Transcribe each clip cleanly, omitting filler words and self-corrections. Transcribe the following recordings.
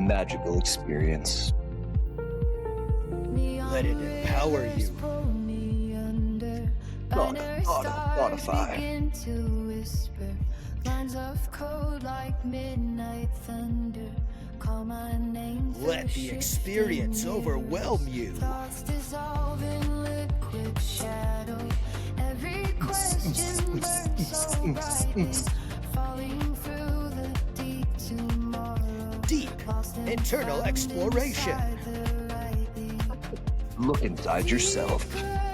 magical experience. Let it empower you. Thoughtify. Let the experience overwhelm you. Deep internal exploration. Look inside yourself. I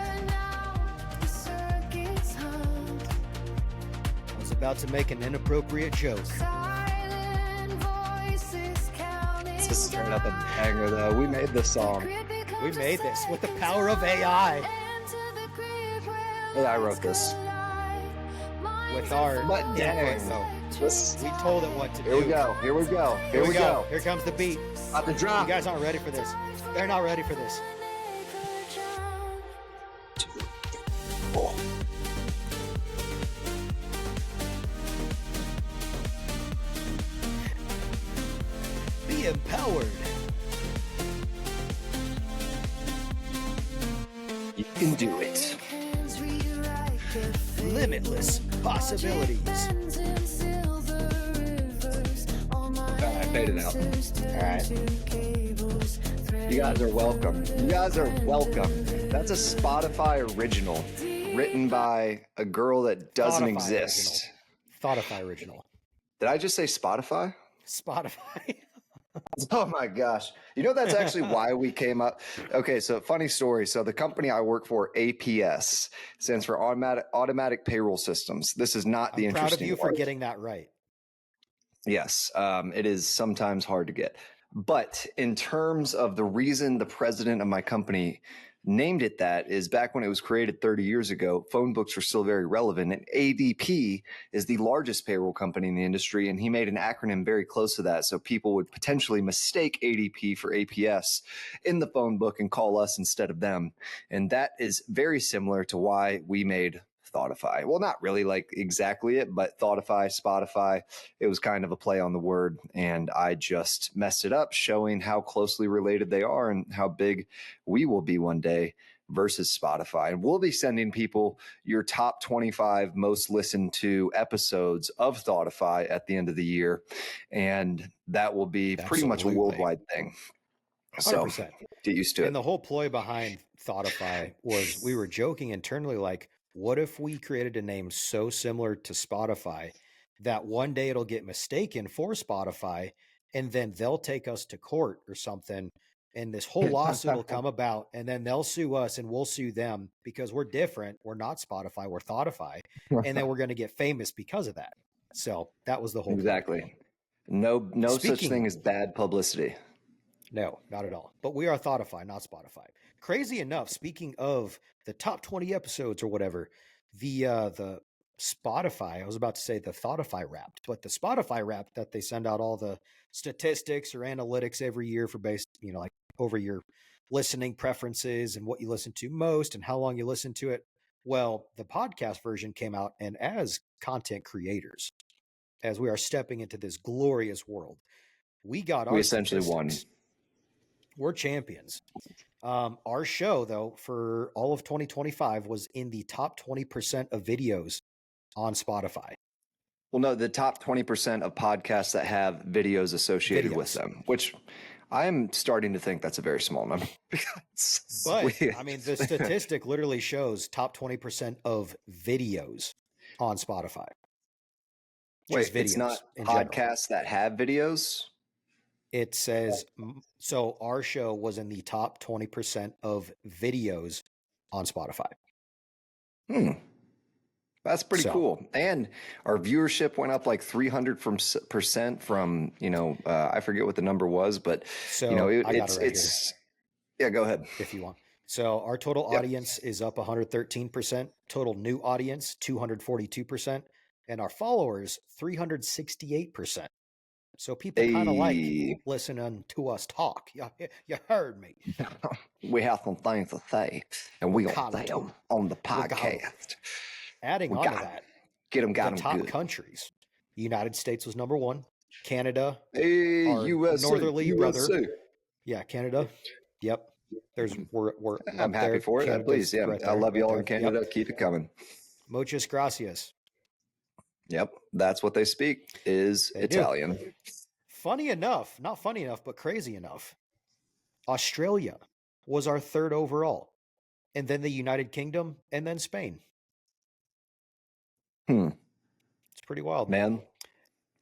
was about to make an inappropriate joke. This is straight up a banger, though. We made this song. We made this with the power of AI. Yeah, I wrote this. With our But dang. input, though. This, We told it what to do. here we go. Here we go. Here we go. Here comes the beat. About to You drop. guys aren't ready for this. They're not ready for this. Oh. Be empowered. You can do it. Limitless possibilities. I faded out. Alright. You guys are welcome. You guys are welcome. That's a Spotify original written by a girl that doesn't Thoughtify exist. Thoughtify original. Did I just say Spotify? Spotify. Oh my gosh. You know, that's actually why we came up. Okay, so funny story. So the company I work for, APS, stands for Automatic Payroll Systems. This is not the I'm proud of interesting you for part. getting that right. Yes, it is sometimes hard to get. But in terms of the reason the president of my company named it that is back when it was created 30 years ago, phone books were still very relevant. And ADP is the largest payroll company in the industry. And he made an acronym very close to that. So people would potentially mistake ADP for APS in the phone book and call us instead of them. And that is very similar to why we made Thoughtify. Well, not really like exactly it, but Thoughtify, Spotify, it was kind of a play on the word. And I just messed it up, showing how closely related they are and how big we will be one day versus Spotify. And we'll be sending people your top 25 most listened to episodes of Thoughtify at the end of the year. And that will be pretty much a Absolutely. worldwide thing. So 100%. get used to it. And the whole ploy behind Thoughtify was we were joking internally, like, what if we created a name so similar to Spotify that one day it'll get mistaken for Spotify and then they'll take us to court or something and this whole lawsuit will come about and then they'll sue us and we'll sue them because we're different. We're not Spotify, we're Thoughtify. And then we're going to get famous because of that. So that was the whole Exactly. plan. No such Speaking- thing as bad publicity. No, not at all. But we are Thoughtify, not Spotify. Crazy enough, speaking of the top 20 episodes or whatever, the Spotify, I was about to say the Thoughtify Wrapped, but the Spotify Wrapped that they send out all the statistics or analytics every year for based, like over your listening preferences and what you listen to most and how long you listen to it. Well, the podcast version came out, and as content creators, as we are stepping into this glorious world, we essentially won. We're champions. Our show, though, for all of 2025 was in the top 20% of videos on Spotify. Well, no, the top 20% of podcasts that have videos associated with them, which I'm starting to think that's a very small number. But I mean, the statistic literally shows top 20% of videos on Spotify. Wait, it's not podcasts that have videos? It says, so our show was in the top 20% of videos on Spotify. That's pretty cool. And our viewership went up like 300% from, I forget what the number was, but it's yeah, go ahead. If you want. So our total audience is up 113%, total new audience, 242%, and our followers, 368%. So people kind of like listening to us talk. You heard me. We have some things to say, and we gonna say them on the podcast. Adding on to that, get them the top countries. The United States was number 1, Canada, Hey, our USA, northerly brother. USA. Yeah, Canada. Yep. We're I'm up happy there. for it. Canada's Please, yeah. right I there. love Right y'all in there. Canada. Yep. Keep it coming. Muchas gracias. Yep, that's what they speak is They do. Italian. Funny enough, not funny enough, but crazy enough. Australia was our third overall, and then the United Kingdom, and then Spain. It's pretty wild. Man,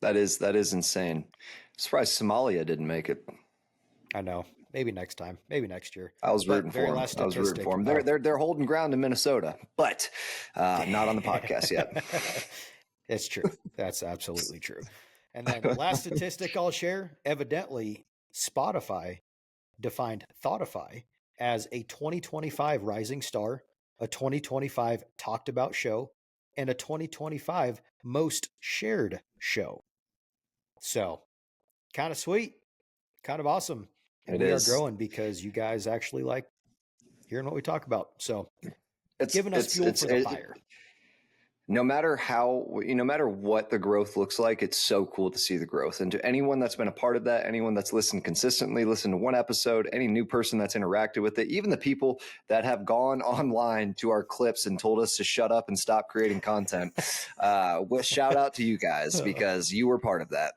that is insane. Surprised Somalia didn't make it. I know. Maybe next time. Maybe next year. I was But rooting very for them. last statistic. They're holding ground in Minnesota, but not on the podcast yet. It's true. That's absolutely true. And then last statistic I'll share. Evidently, Spotify defined Thoughtify as a 2025 rising star, a 2025 talked about show, and a 2025 most shared show. So, kind of sweet, kind of awesome. And It we are is. growing because you guys actually like hearing what we talk about. So, It's giving us fuel for the fire. No matter no matter what the growth looks like, it's so cool to see the growth. And to anyone that's been a part of that, anyone that's listened consistently, listened to one episode, any new person that's interacted with it, even the people that have gone online to our clips and told us to shut up and stop creating content, shout out to you guys because you were part of that.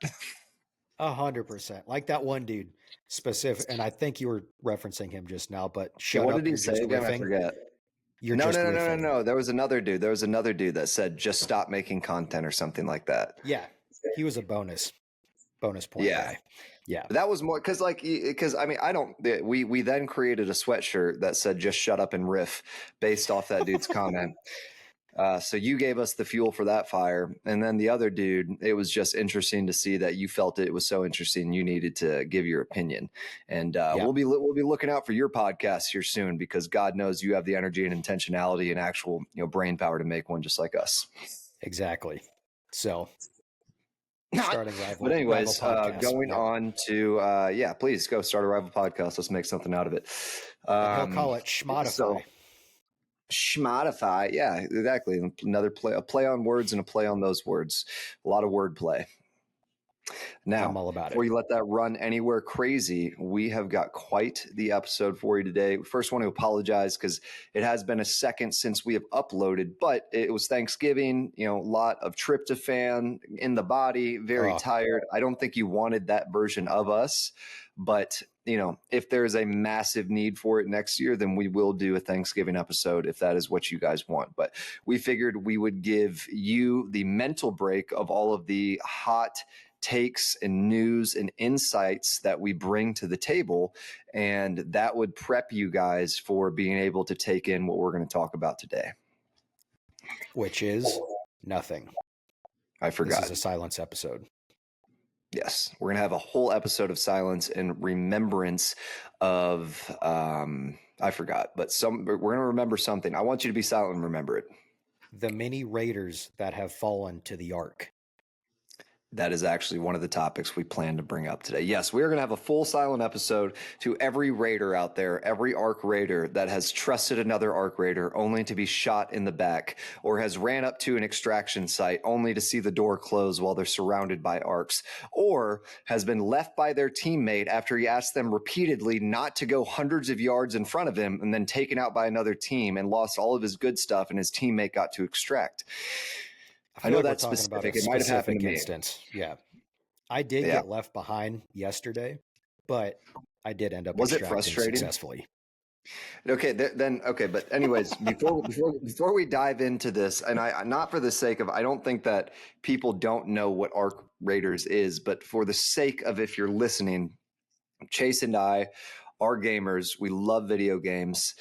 100%. Like that one dude specific, and I think you were referencing him just now, but Yeah, shut what up, did he you're say just again? I riffing. forget. You're No, just no, no, no, riffing. no, no. There was another dude. There was another dude that said, just stop making content or something like that. Yeah, he was a bonus point guy. Yeah. That was more because I mean, I don't, we then created a sweatshirt that said, just shut up and riff based off that dude's comment. So you gave us the fuel for that fire. And then the other dude, it was just interesting to see that you felt it was so interesting. You needed to give your opinion, and we'll be looking out for your podcast here soon because God knows you have the energy and intentionality and actual, brain power to make one just like us. Exactly. So starting rival. But anyways, rival going on to please go start a rival podcast. Let's make something out of it. And he'll call it Schmodify. So, Schmodify, yeah, exactly. Another a play on words and a play on those words. A lot of word play. Now, I'm all about before it. you let that run anywhere crazy, we have got quite the episode for you today. First, want to apologize because it has been a second since we have uploaded, but it was Thanksgiving. A lot of tryptophan in the body, very tired. I don't think you wanted that version of us, but if there's a massive need for it next year, then we will do a Thanksgiving episode if that is what you guys want. But we figured we would give you the mental break of all of the hot takes and news and insights that we bring to the table. And that would prep you guys for being able to take in what we're going to talk about today. Which is nothing. I forgot. This is a silence episode. Yes, we're going to have a whole episode of silence in remembrance of, I forgot, but we're going to remember something. I want you to be silent and remember it. The many raiders that have fallen to the ark. That is actually one of the topics we plan to bring up today. Yes, we are going to have a full silent episode to every raider out there, every Ark raider that has trusted another Ark raider only to be shot in the back, or has ran up to an extraction site only to see the door close while they're surrounded by Arks, or has been left by their teammate after he asked them repeatedly not to go hundreds of yards in front of him and then taken out by another team and lost all of his good stuff and his teammate got to extract. I know that's specific. It might have happened to me. Yeah. I did get left behind yesterday, but I did end up extracting successfully. Okay, but anyways, before we dive into this, and I not for the sake of, I don't think that people don't know what Ark Raiders is, but for the sake of if you're listening, Chase and I are gamers. We love video games.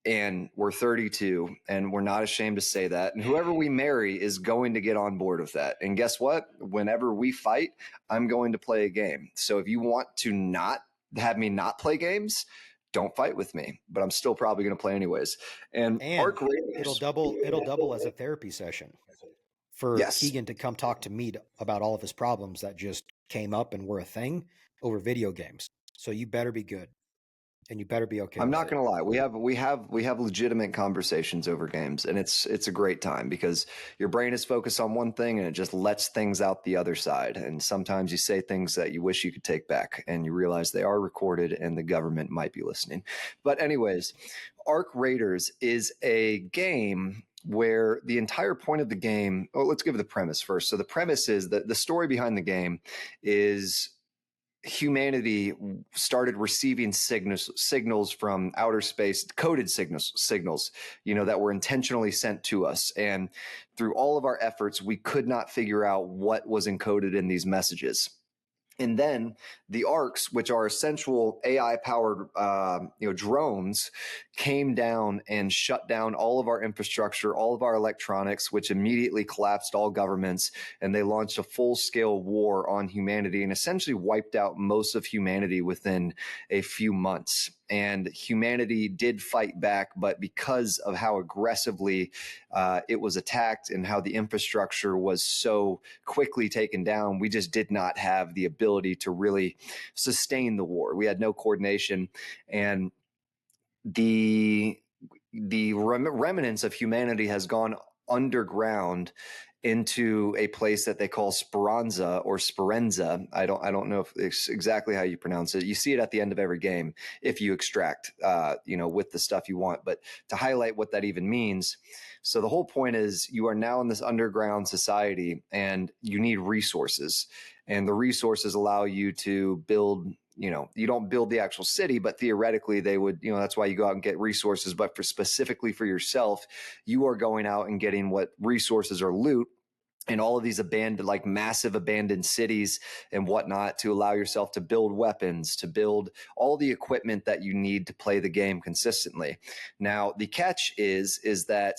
And we're 32, and we're not ashamed to say that. And whoever we marry is going to get on board with that. And guess what? Whenever we fight, I'm going to play a game. So if you want to not have me not play games, don't fight with me. But I'm still probably going to play anyways. And Ark Raiders, it'll double as a therapy session for Keegan to come talk to me about all of his problems that just came up and were a thing over video games. So you better be good. and you better be okay I'm with not it. gonna lie. We have legitimate conversations over games, and it's a great time because your brain is focused on one thing and it just lets things out the other side. And sometimes you say things that you wish you could take back, and you realize they are recorded and the government might be listening. But anyways, Arc Raiders is a game where the entire point of the game. Oh, let's give the premise first. So the premise is that the story behind the game is humanity started receiving signals from outer space, coded signals, that were intentionally sent to us. And through all of our efforts, we could not figure out what was encoded in these messages. And then the arcs, which are essential AI powered drones, came down and shut down all of our infrastructure, all of our electronics, which immediately collapsed all governments. And they launched a full scale war on humanity and essentially wiped out most of humanity within a few months. And humanity did fight back, but because of how aggressively it was attacked and how the infrastructure was so quickly taken down, we just did not have the ability to really sustain the war. We had no coordination, and the remnants of humanity has gone underground into a place that they call Speranza or Sperenza. I don't know if it's exactly how you pronounce it. You see it at the end of every game if you extract, with the stuff you want. But to highlight what that even means, so the whole point is you are now in this underground society, and you need resources, and the resources allow you to build. You don't build the actual city, but theoretically they would, that's why you go out and get resources. But specifically for yourself, you are going out and getting what resources or loot in all of these abandoned, like massive abandoned cities and whatnot, to allow yourself to build weapons, to build all the equipment that you need to play the game consistently. Now, the catch is that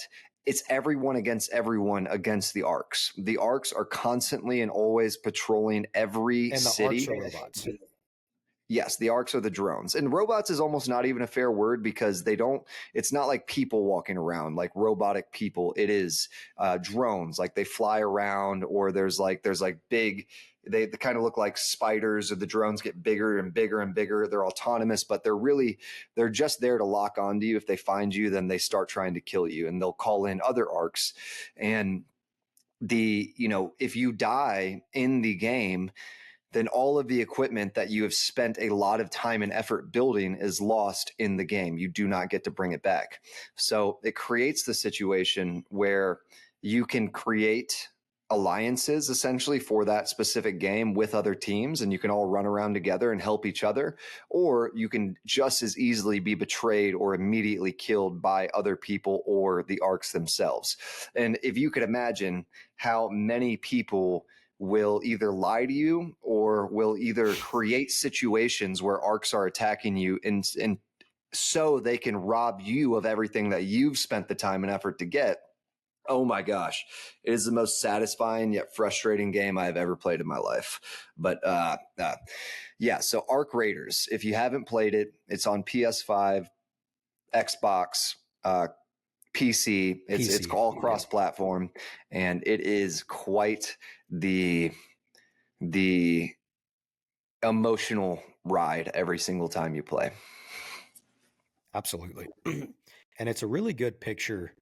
it's everyone against the arcs. The arcs are constantly and always patrolling every And the city. arcs are robots. Yes, the arcs are the drones. And robots is almost not even a fair word because it's not like people walking around, like robotic people. It is drones, like they fly around, or there's big, they kind of look like spiders, or the drones get bigger and bigger and bigger. They're autonomous, but they're just there to lock onto you. If they find you, then they start trying to kill you, and they'll call in other arcs. And if you die in the game, then all of the equipment that you have spent a lot of time and effort building is lost in the game. You do not get to bring it back. So it creates the situation where you can create alliances essentially for that specific game with other teams, and you can all run around together and help each other, or you can just as easily be betrayed or immediately killed by other people or the arcs themselves. And if you could imagine how many people will either lie to you or will either create situations where arcs are attacking you, and so they can rob you of everything that you've spent the time and effort to get. Oh my gosh, it is the most satisfying yet frustrating game I have ever played in my life. But yeah, so Arc Raiders, if you haven't played it, it's on PS5, Xbox, PC. It's PC. all cross platform, and it is quite the emotional ride every single time you play. Absolutely. And it's a really good picture.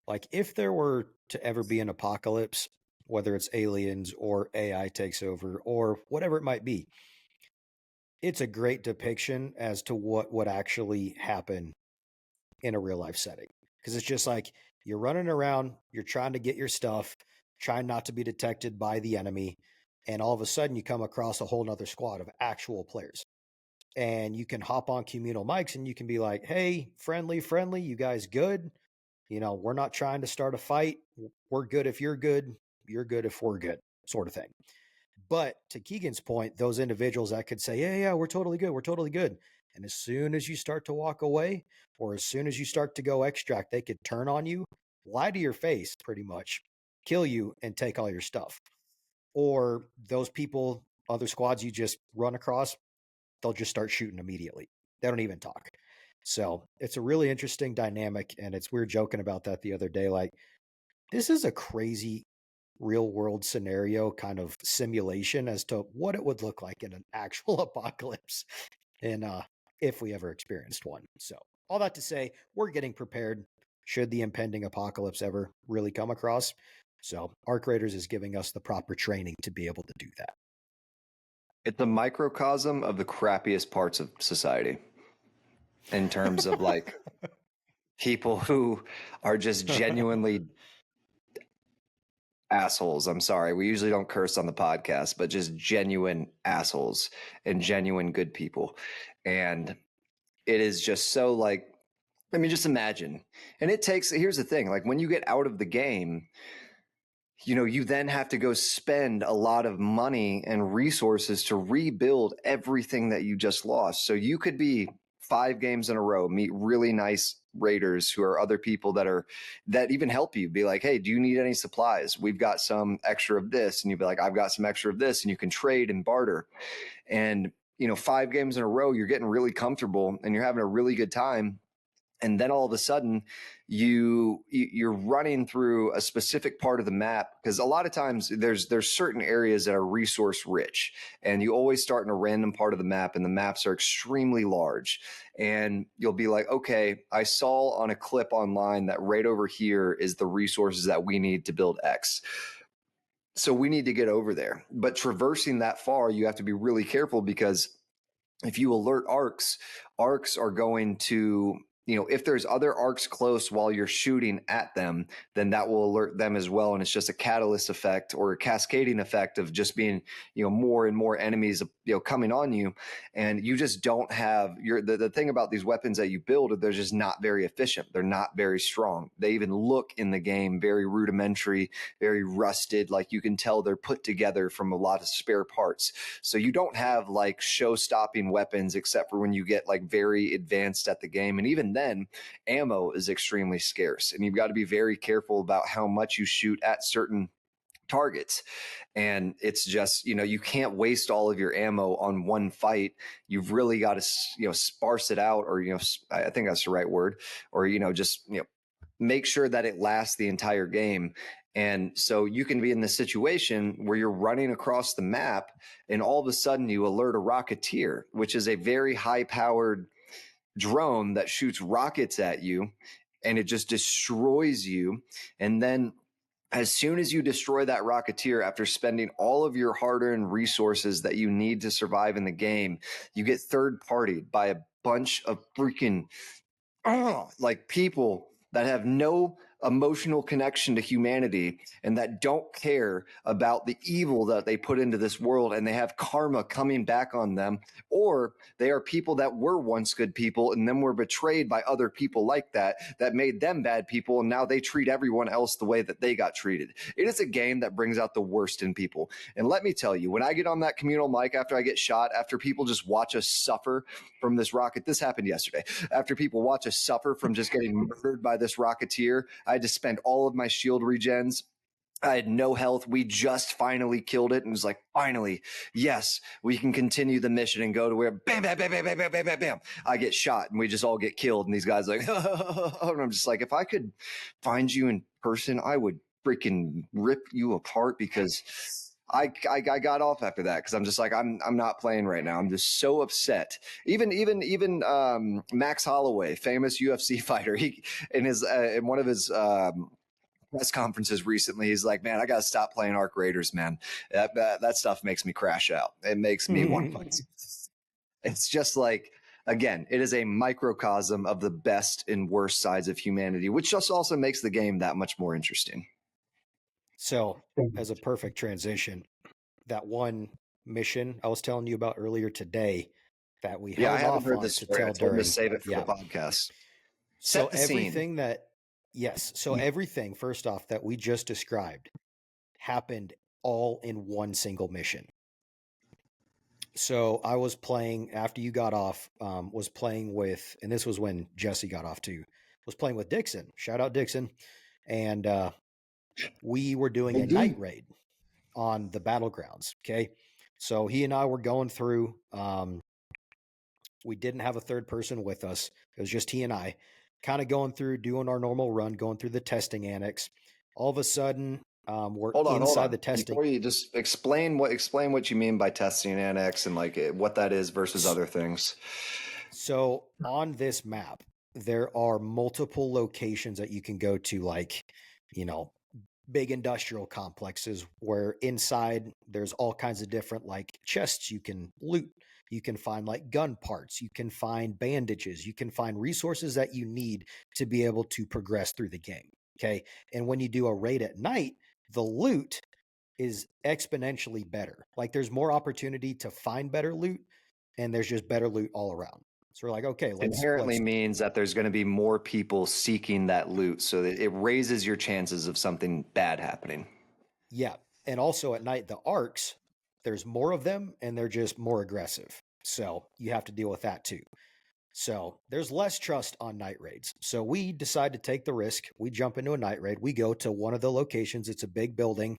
Like, if there were to ever be an apocalypse, whether it's aliens or AI takes over or whatever it might be, it's a great depiction as to what would actually happen in a real life setting. Because it's just like you're running around, you're trying to get your stuff, trying not to be detected by the enemy. And all of a sudden, you come across a whole nother squad of actual players. And you can hop on communal mics and you can be like, hey, friendly, you guys good? We're not trying to start a fight. We're good if you're good. You're good if we're good, sort of thing. But to Keegan's point, those individuals that could say, yeah, we're totally good. We're totally good. And as soon as you start to walk away, or as soon as you start to go extract, they could turn on you, lie to your face pretty much, kill you, and take all your stuff. Or those people, other squads you just run across, they'll just start shooting immediately. They don't even talk. So it's a really interesting dynamic. And we were joking about that the other day. Like, this is a crazy real world scenario kind of simulation as to what it would look like in an actual apocalypse. And if we ever experienced one. So all that to say, we're getting prepared should the impending apocalypse ever really come across. So Arc Raiders is giving us the proper training to be able to do that. It's a microcosm of the crappiest parts of society in terms of like people who are just genuinely assholes. I'm sorry. We usually don't curse on the podcast, but just genuine assholes and genuine good people. And it is just so like, I mean, just imagine. And it takes, here's the thing, like when you get out of the game, you know, you then have to go spend a lot of money and resources to rebuild everything that you just lost. So you could be 5 games in a row, meet really nice raiders who are other people that even help you, be like, hey, do you need any supplies? We've got some extra of this. And you'd be like, I've got some extra of this, and you can trade and barter. And, you know, 5 games in a row, you're getting really comfortable and you're having a really good time. And then all of a sudden you're running through a specific part of the map, because a lot of times there's certain areas that are resource rich, and you always start in a random part of the map, and the maps are extremely large, and you'll be like, okay, I saw on a clip online that right over here is the resources that we need to build X. So we need to get over there. But traversing that far, you have to be really careful, because if you alert arcs are going to, you know, if there's other arcs close while you're shooting at them, then that will alert them as well. And it's just a catalyst effect or a cascading effect of just being, you know, more and more enemies, you know, coming on you. And you just don't have the thing about these weapons that you build, they're just not very efficient. They're not very strong. They even look in the game very rudimentary, very rusted. Like you can tell they're put together from a lot of spare parts. So you don't have like show-stopping weapons except for when you get like very advanced at the game. And even then, ammo is extremely scarce, and you've got to be very careful about how much you shoot at certain targets. And it's just, you know, you can't waste all of your ammo on one fight. You've really got to, you know, sparse it out, or, you know, I think that's the right word, or, you know, just, you know, make sure that it lasts the entire game. And so you can be in this situation where you're running across the map, and all of a sudden you alert a Rocketeer, which is a very high powered drone that shoots rockets at you, and it just destroys you. And then as soon as you destroy that Rocketeer, after spending all of your hard-earned resources that you need to survive in the game, you get third-partied by a bunch of freaking like people that have no emotional connection to humanity and that don't care about the evil that they put into this world, and they have karma coming back on them, or they are people that were once good people and then were betrayed by other people like that made them bad people, and now they treat everyone else the way that they got treated. It is a game that brings out the worst in people. And let me tell you, when I get on that communal mic after I get shot, after people just watch us suffer from this rocket, this happened yesterday, after people watch us suffer from just getting murdered by this Rocketeer, I had to spend all of my shield regens. I had no health. We just finally killed it, and it was like, finally, yes, we can continue the mission and go to where bam, bam, bam, bam, bam, bam, bam, bam, bam. I get shot, and we just all get killed. And these guys like, and I'm just like, if I could find you in person, I would freaking rip you apart, because I got off after that, because I'm just like, I'm not playing right now. I'm just so upset. Even Max Holloway, famous UFC fighter, he in one of his press conferences recently, he's like, man, I got to stop playing Arc Raiders, man. That stuff makes me crash out. It makes me want to fight. It's just like, again, it is a microcosm of the best and worst sides of humanity, which just also makes the game that much more interesting. So, as a perfect transition, that one mission I was telling you about earlier today that we held I haven't off heard on this to story. I tell told him to during. save it for Yeah. the podcast. So Set the scene. everything that, yes. So everything, first off, that we just described happened all in one single mission. So I was playing after you got off, was playing with, and this was when Jesse got off too, was playing with Dixon. Shout out Dixon. And we were doing a night raid on the battlegrounds. Okay. So he and I were going through, we didn't have a third person with us. It was just he and I kind of going through, doing our normal run, going through the testing annex. All of a sudden, we're inside the testing. Before you just explain what you mean by testing annex, and like what that is versus other things. So on this map, there are multiple locations that you can go to, like, you know, big industrial complexes where inside there's all kinds of different like chests you can loot. You can find like gun parts, you can find bandages, you can find resources that you need to be able to progress through the game. Okay. And when you do a raid at night, the loot is exponentially better. Like there's more opportunity to find better loot and there's just better loot all around. So we're like, okay, Inherently let's means that there's going to be more people seeking that loot, so that it raises your chances of something bad happening. yeah. And also at night, the arcs, there's more of them and they're just more aggressive. So you have to deal with that too. So there's less trust on night raids. So we decide to take the risk. We jump into a night raid. We go to one of the locations. It's a big building.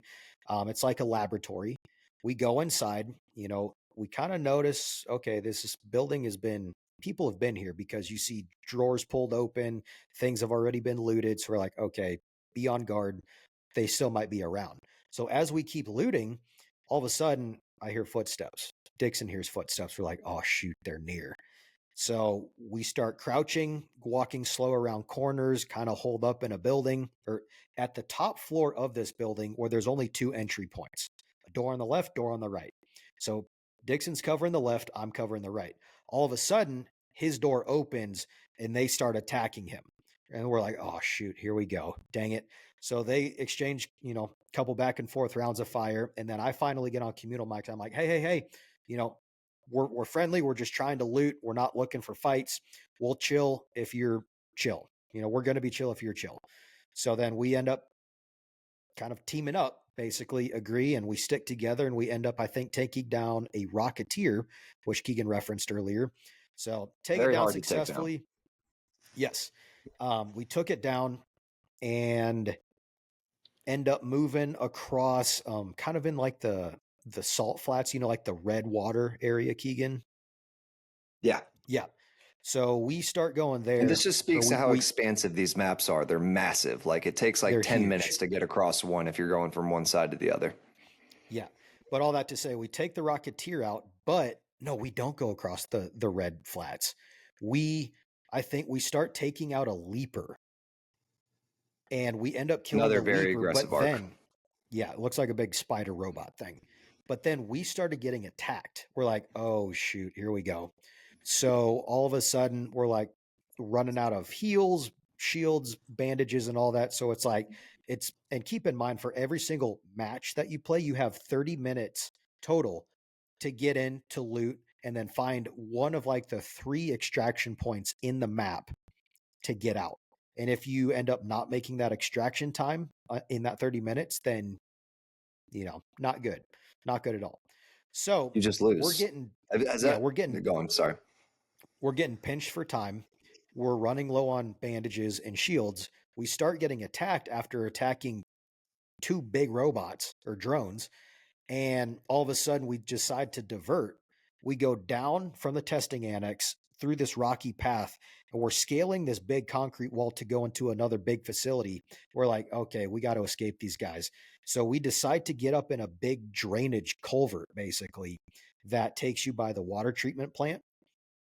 It's like a laboratory. We go inside. We kind of notice, okay, building has been, people have been here because you see drawers pulled open. Things have already been looted. So we're like, okay, be on guard. They still might be around. So as we keep looting, all of a sudden I hear footsteps. Dixon hears footsteps. We're like, oh, shoot, they're near. So we start crouching, walking slow around corners, kind of hold up in a building or at the top floor of this building where there's only two entry points, a door on the left, door on the right. So Dixon's covering the left, I'm covering the right. All of a sudden, his door opens and they start attacking him. And we're like, oh, shoot, here we go. Dang it. So they exchange, a couple back and forth rounds of fire. And then I finally get on communal mics. I'm like, hey, you know, we're friendly. We're just trying to loot. We're not looking for fights. We'll chill if you're chill. We're going to be chill if you're chill. So then we end up kind of teaming up, basically agree, and we stick together and we end up, I think, taking down a Rocketeer, which Keegan referenced earlier. So take it Very down hard to take down. successfully. Yes. We took it down and end up moving across kind of in like the salt flats, like the red water area, Keegan. Yeah. Yeah. So we start going there, And this just or speaks to how we expansive these maps are. They're massive. Like it takes like they're 10 huge. minutes to get across one if you're going from one side to the other. Yeah. But all that to say, we take the Rocketeer out, but no, we don't go across the red flats. We I think we start taking out a leaper and we end up killing Another the very leaper, aggressive but arc. then yeah, it looks like a big spider robot thing. But then we started getting attacked. We're like, oh shoot, here we go. So all of a sudden we're like running out of heals, shields, bandages, and all that. So it's like and keep in mind for every single match that you play, you have 30 minutes total to get in to loot and then find one of like the three extraction points in the map to get out. And if you end up not making that extraction time in that 30 minutes, then, not good. Not good at all. So You just we're lose. getting, Is yeah, that go on? Sorry. we're getting pinched for time. We're running low on bandages and shields. We start getting attacked after attacking two big robots or drones. And all of a sudden, we decide to divert. We go down from the testing annex through this rocky path, and we're scaling this big concrete wall to go into another big facility. We're like, okay, we got to escape these guys. So we decide to get up in a big drainage culvert, basically, that takes you by the water treatment plant,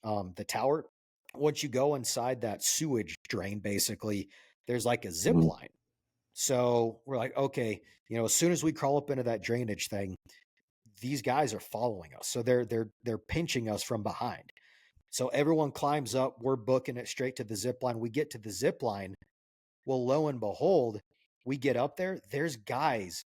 the tower. Once you go inside that sewage drain, basically, there's like a zip Mhm. line. So we're like, okay, as soon as we crawl up into that drainage thing, these guys are following us. So they're pinching us from behind. So everyone climbs up. We're booking it straight to the zip line. We get to the zip line. Well, lo and behold, we get up there. There's guys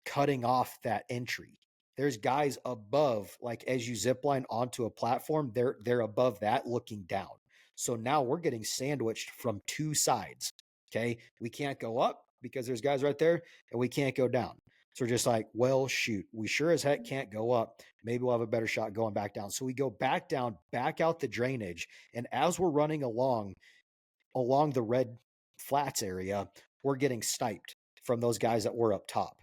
cutting off that entry. There's guys above, like as you zip line onto a platform, they're above that looking down. So now we're getting sandwiched from two sides. Okay. We can't go up because there's guys right there, and we can't go down. So we're just like, well, shoot, we sure as heck can't go up. Maybe we'll have a better shot going back down. So we go back down, back out the drainage. And as we're running along the red flats area, we're getting sniped from those guys that were up top.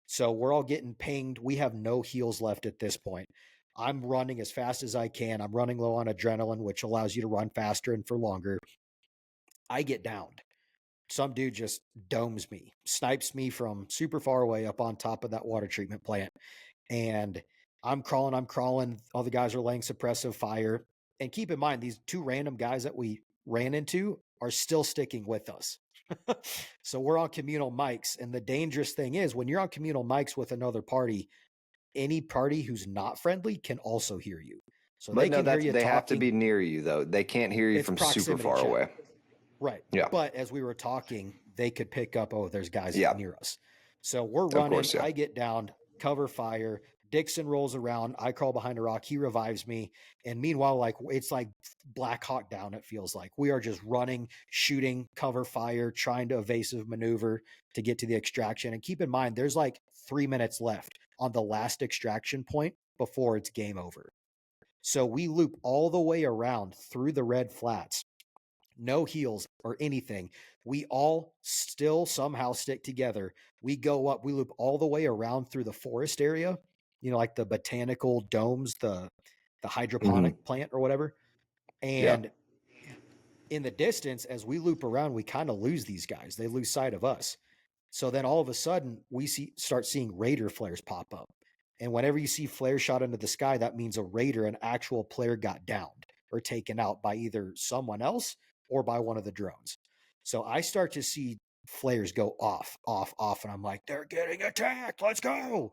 So we're all getting pinged. We have no heals left at this point. I'm running as fast as I can. I'm running low on adrenaline, which allows you to run faster and for longer. I get downed. Some dude just domes me, snipes me from super far away up on top of that water treatment plant. And I'm crawling. All the guys are laying suppressive fire. And keep in mind, these two random guys that we ran into are still sticking with us. So we're on communal mics. And the dangerous thing is when you're on communal mics with another party, any party who's not friendly can also hear you. So But they no, can hear that's you they have to talking. be near you though. They can't hear you It's from super proximity far chat. away. Right. Yeah. But as we were talking, they could pick up, oh, there's guys Yeah. near us. So we're Of running. course, yeah. I get down, cover fire. Dixon rolls around. I crawl behind a rock. He revives me. And meanwhile, like it's like Black Hawk Down, it feels like. We are just running, shooting, cover fire, trying to evasive maneuver to get to the extraction. And keep in mind, there's like 3 minutes left on the last extraction point before it's game over. So we loop all the way around through the red flats, no heals or anything. We all still somehow stick together. We go up, we loop all the way around through the forest area, like the botanical domes, the hydroponic plant or whatever. Yeah. And in the distance, as we loop around, we kind of lose these guys. They lose sight of us. So then all of a sudden, we start seeing Raider flares pop up. And whenever you see flares shot into the sky, that means a Raider, an actual player, got downed or taken out by either someone else or by one of the drones. So I start to see flares go off, off, off. And I'm like, they're getting attacked. Let's go.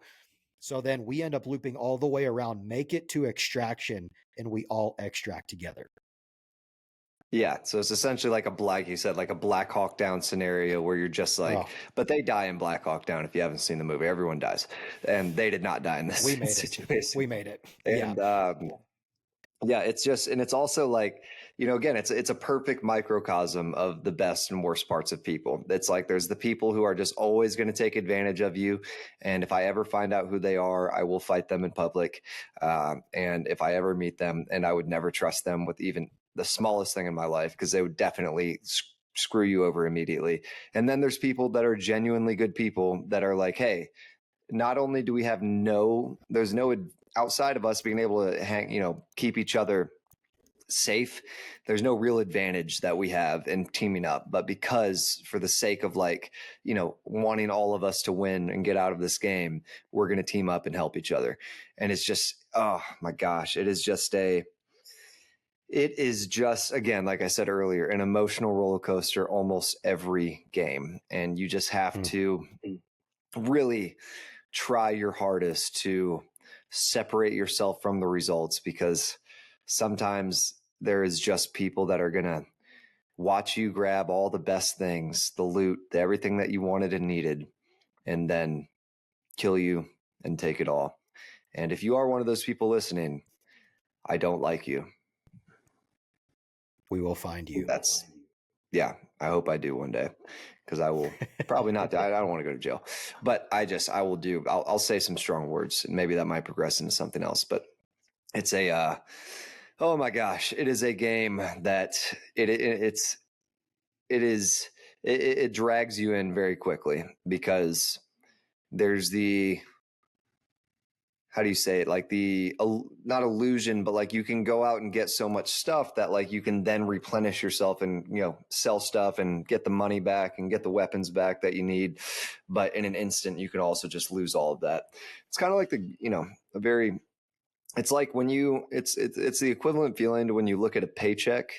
So then we end up looping all the way around, make it to extraction, and we all extract together. Yeah, so it's essentially like you said, like a Black Hawk Down scenario where you're just like, but they die in Black Hawk Down. If you haven't seen the movie, everyone dies, and they did not die in this We made situation. We made it. And yeah, it's just, and it's also like, again, it's a perfect microcosm of the best and worst parts of people. It's like there's the people who are just always going to take advantage of you, and if I ever find out who they are, I will fight them in public. And if I ever meet them, and I would never trust them with even the smallest thing in my life because they would definitely screw you over immediately. And then there's people that are genuinely good people that are like, hey, not only do we have there's no outside of us being able to keep each other safe, there's no real advantage that we have in teaming up, but because for the sake of wanting all of us to win and get out of this game, we're going to team up and help each other. And it's just, oh my gosh, it is just, again, like I said earlier, an emotional roller coaster almost every game. And you just have to really try your hardest to separate yourself from the results, because sometimes there is just people that are going to watch you grab all the best things, the loot, everything that you wanted and needed, and then kill you and take it all. And if you are one of those people listening, I don't like you. We will find you. Yeah, I hope I do one day, because I will probably not. I don't want to go to jail, but I will do. I'll say some strong words, and maybe that might progress into something else. But it's oh my gosh, it is a game that it drags you in very quickly, because there's how do you say it? Like not illusion, but like you can go out and get so much stuff that like you can then replenish yourself and, sell stuff and get the money back and get the weapons back that you need. But in an instant, you can also just lose all of that. It's kind of like it's like when it's the equivalent feeling to when you look at a paycheck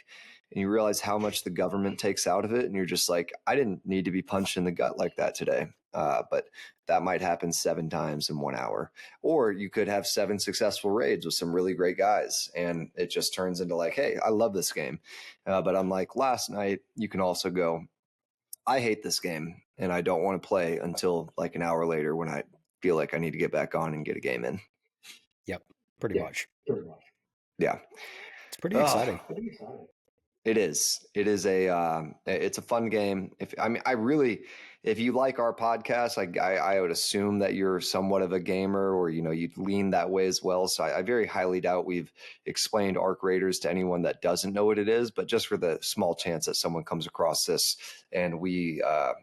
and you realize how much the government takes out of it. And you're just like, I didn't need to be punched in the gut like that today. But that might happen 7 times in 1 hour. Or you could have 7 successful raids with some really great guys. And it just turns into like, hey, I love this game. But unlike last night, you can also go, I hate this game and I don't want to play until like an hour later when I feel like I need to get back on and get a game in. Yep. Pretty much. Yeah. It's pretty exciting. It is. It is it's a fun game. If you like our podcast, I would assume that you're somewhat of a gamer, or, you lean that way as well. So I very highly doubt we've explained Arc Raiders to anyone that doesn't know what it is, but just for the small chance that someone comes across this and we, are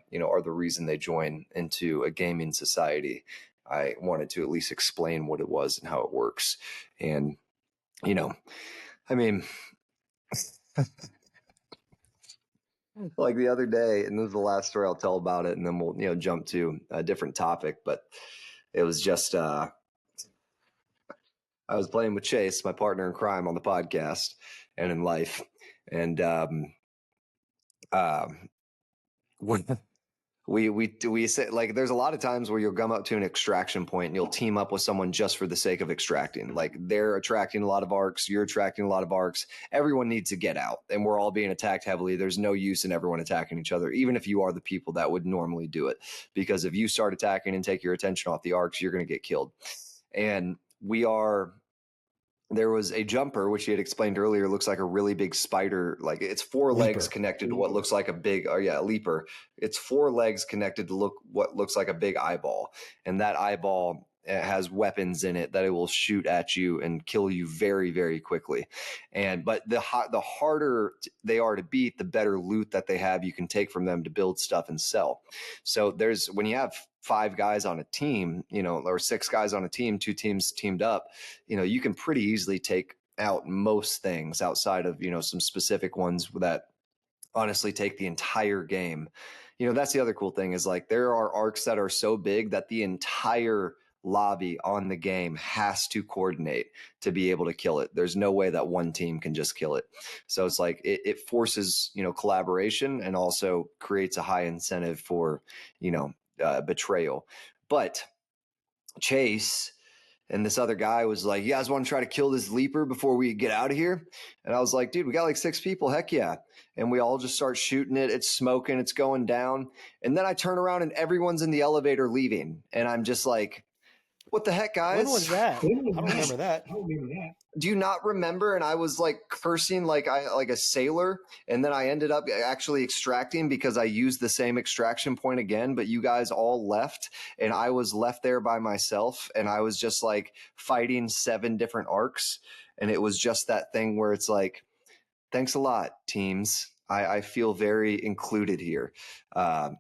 the reason they join into a gaming society, I wanted to at least explain what it was and how it works. And, I mean, like the other day, and this is the last story I'll tell about it, and then we'll, jump to a different topic, but it was just, I was playing with Chase, my partner in crime on the podcast and in life, and um, we say, like, there's a lot of times where you'll come up to an extraction point and you'll team up with someone just for the sake of extracting. Like, they're attracting a lot of arcs, you're attracting a lot of arcs. Everyone needs to get out, and we're all being attacked heavily. There's no use in everyone attacking each other, even if you are the people that would normally do it, because if you start attacking and take your attention off the arcs, you're going to get killed. And there was a jumper, which he had explained earlier, looks like a really big spider. Like, it's four legs Leaper. connected to what looks like a big, a leaper. It's four legs connected to what looks like a big eyeball. And that eyeball has weapons in it that it will shoot at you and kill you very, very quickly. But the harder they are to beat, the better loot that they have you can take from them to build stuff and sell. So when you have 5 guys on a team, or 6 guys on a team, 2 teams teamed up, you can pretty easily take out most things outside of, some specific ones that honestly take the entire game. That's the other cool thing is, like, there are arcs that are so big that the entire lobby on the game has to coordinate to be able to kill it. There's no way that one team can just kill it. So it's like it forces, collaboration, and also creates a high incentive for, betrayal. But Chase and this other guy was like, "You guys want to try to kill this leaper before we get out of here?" And I was like, "Dude, we got like 6 people. Heck yeah." And we all just start shooting it. It's smoking. It's going down. And then I turn around and everyone's in the elevator leaving. And I'm just like, "What the heck, guys?" When was that? I don't remember that. Do you not remember? And I was like cursing like a sailor, and then I ended up actually extracting because I used the same extraction point again, but you guys all left, and I was left there by myself, and I was just like fighting 7 different arcs, and it was just that thing where it's like, thanks a lot, teams. I feel very included here. But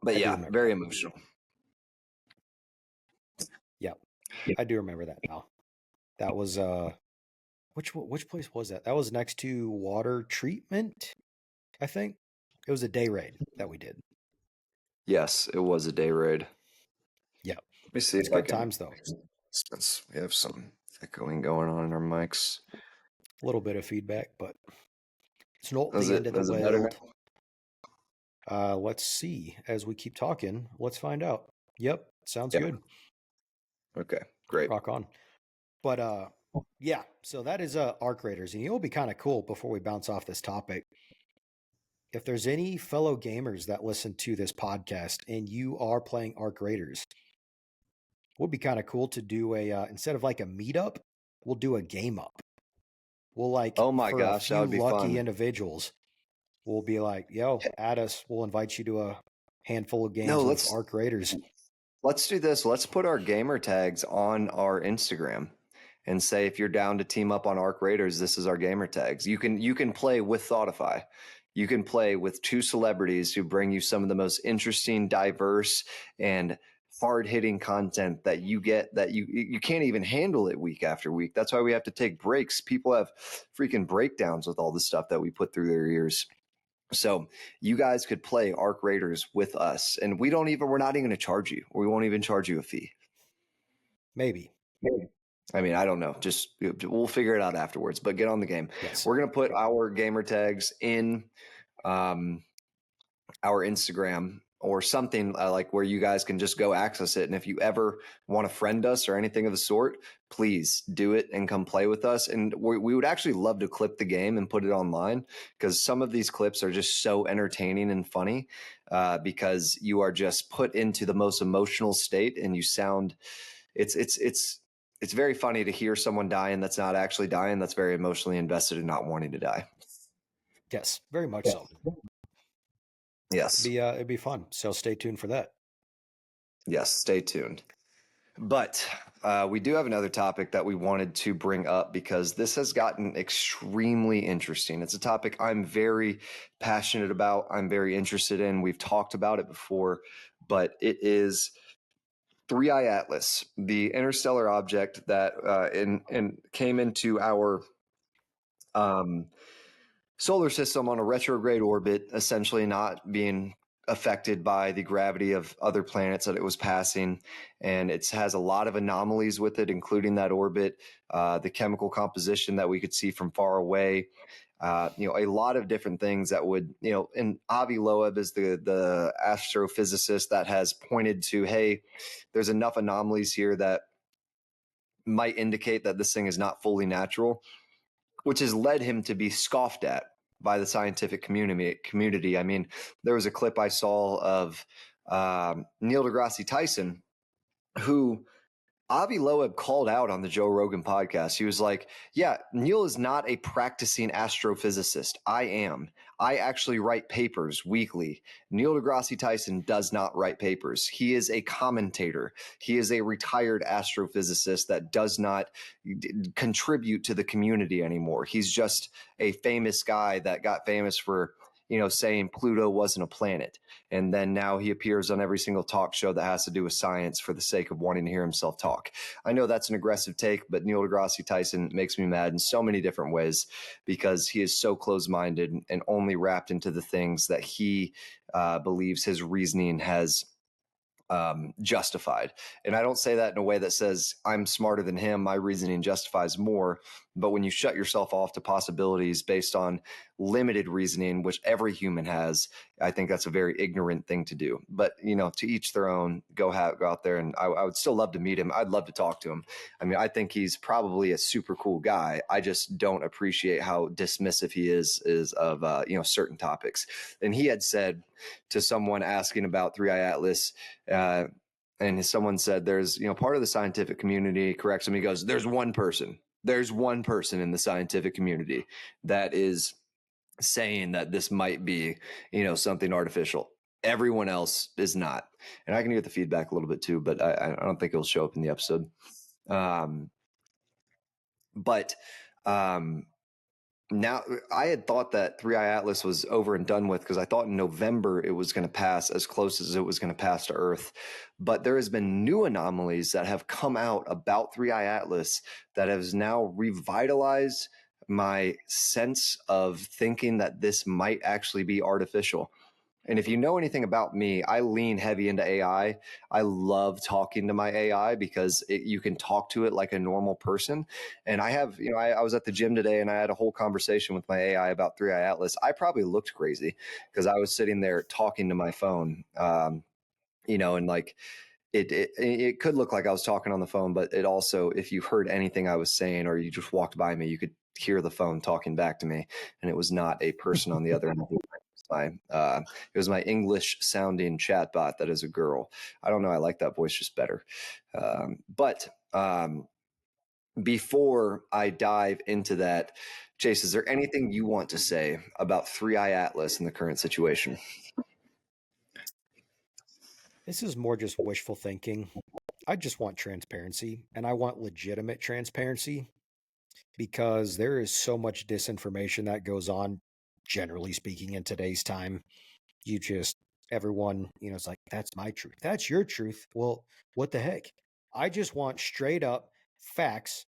yeah, very emotional. Yeah, I do remember that now. That was which place was that? That was next to water treatment, I think. It was a day raid that we did. Yes, it was a day raid. Yeah. Let me see It's if I good can. times though. We have some echoing going on in our mics. A little bit of feedback, but it's not Is the it end of the better world. Let's see. As we keep talking, let's find out. Yep, sounds good. Okay, great. Rock on. But yeah, so that is arc raiders, and it'll be kind of cool before we bounce off this topic. If there's any fellow gamers that listen to this podcast and you are playing arc raiders, it would be kind of cool to do a instead of like a meetup, we'll do a game up. We'll like, Oh my for gosh, a that few would be lucky fun. individuals, we'll be like, "Yo, add us. We'll invite you to a handful of games No, of arc raiders." let's do this. Let's put our gamer tags on our Instagram and say, if you're down to team up on Arc Raiders, this is our gamer tags. You can play with Thoughtify. You can play with 2 celebrities who bring you some of the most interesting, diverse, and hard-hitting content that you get, that you can't even handle it week after week. That's why we have to take breaks. People have freaking breakdowns with all the stuff that we put through their ears. So you guys could play Arc Raiders with us, and we're not even going to charge you. We won't even charge you a fee. Maybe. I mean, I don't know. Just we'll figure it out afterwards. But get on the game. Yes. We're gonna put our gamer tags in our Instagram or something like where you guys can just go access it. And if you ever want to friend us or anything of the sort, please do it and come play with us. And we would actually love to clip the game and put it online, because some of these clips are just so entertaining and funny, because you are just put into the most emotional state and you sound. It's very funny to hear someone dying that's not actually dying, that's very emotionally invested in not wanting to die. Yes, very much so. Yes. It'd be fun. So stay tuned for that. Yes, stay tuned. But we do have another topic that we wanted to bring up, because this has gotten extremely interesting. It's a topic I'm very passionate about. I'm very interested in. We've talked about it before, but it is 3i Atlas, the interstellar object that came into our solar system on a retrograde orbit, essentially not being affected by the gravity of other planets that it was passing, and it has a lot of anomalies with it, including that orbit, the chemical composition that we could see from far away. A lot of different things that would, and Avi Loeb is the astrophysicist that has pointed to, hey, there's enough anomalies here that might indicate that this thing is not fully natural, which has led him to be scoffed at by the scientific community. I mean, there was a clip I saw of Neil deGrasse Tyson, who Avi Loeb called out on the Joe Rogan podcast. He was like, yeah, Neil is not a practicing astrophysicist. I am. I actually write papers weekly. Neil deGrasse Tyson does not write papers. He is a commentator. He is a retired astrophysicist that does not contribute to the community anymore. He's just a famous guy that got famous for, saying Pluto wasn't a planet. And then now he appears on every single talk show that has to do with science for the sake of wanting to hear himself talk. I know that's an aggressive take, but Neil deGrasse Tyson makes me mad in so many different ways because he is so close-minded and only wrapped into the things that he believes his reasoning has justified. And I don't say that in a way that says I'm smarter than him, my reasoning justifies more. But when you shut yourself off to possibilities based on limited reasoning, which every human has, I think that's a very ignorant thing to do. But, to each their own. Go out there. And I would still love to meet him. I'd love to talk to him. I mean, I think he's probably a super cool guy. I just don't appreciate how dismissive he is of, certain topics. And he had said to someone asking about 3i Atlas, and someone said, there's, part of the scientific community corrects him. He goes, there's one person in the scientific community that is saying that this might be, something artificial. Everyone else is not. And I can get the feedback a little bit too, but I don't think it'll show up in the episode. Now, I had thought that 3i Atlas was over and done with because I thought in November it was going to pass as close as it was going to pass to Earth. But there has been new anomalies that have come out about 3i Atlas that has now revitalized my sense of thinking that this might actually be artificial. And if you know anything about me, I lean heavy into AI. I love talking to my AI because you can talk to it like a normal person. And I have, I was at the gym today and I had a whole conversation with my AI about 3i Atlas. I probably looked crazy because I was sitting there talking to my phone, and like it could look like I was talking on the phone, but it also, if you heard anything I was saying or you just walked by me, you could hear the phone talking back to me, and it was not a person on the other end of the line. It was my English sounding chatbot that is a girl. I don't know. I like that voice just better. But before I dive into that, Chase, is there anything you want to say about 3i Atlas in the current situation? This is more just wishful thinking. I just want transparency, and I want legitimate transparency because there is so much disinformation that goes on, generally speaking, in today's time. Everyone, it's like, that's my truth. That's your truth. Well, what the heck? I just want straight up facts.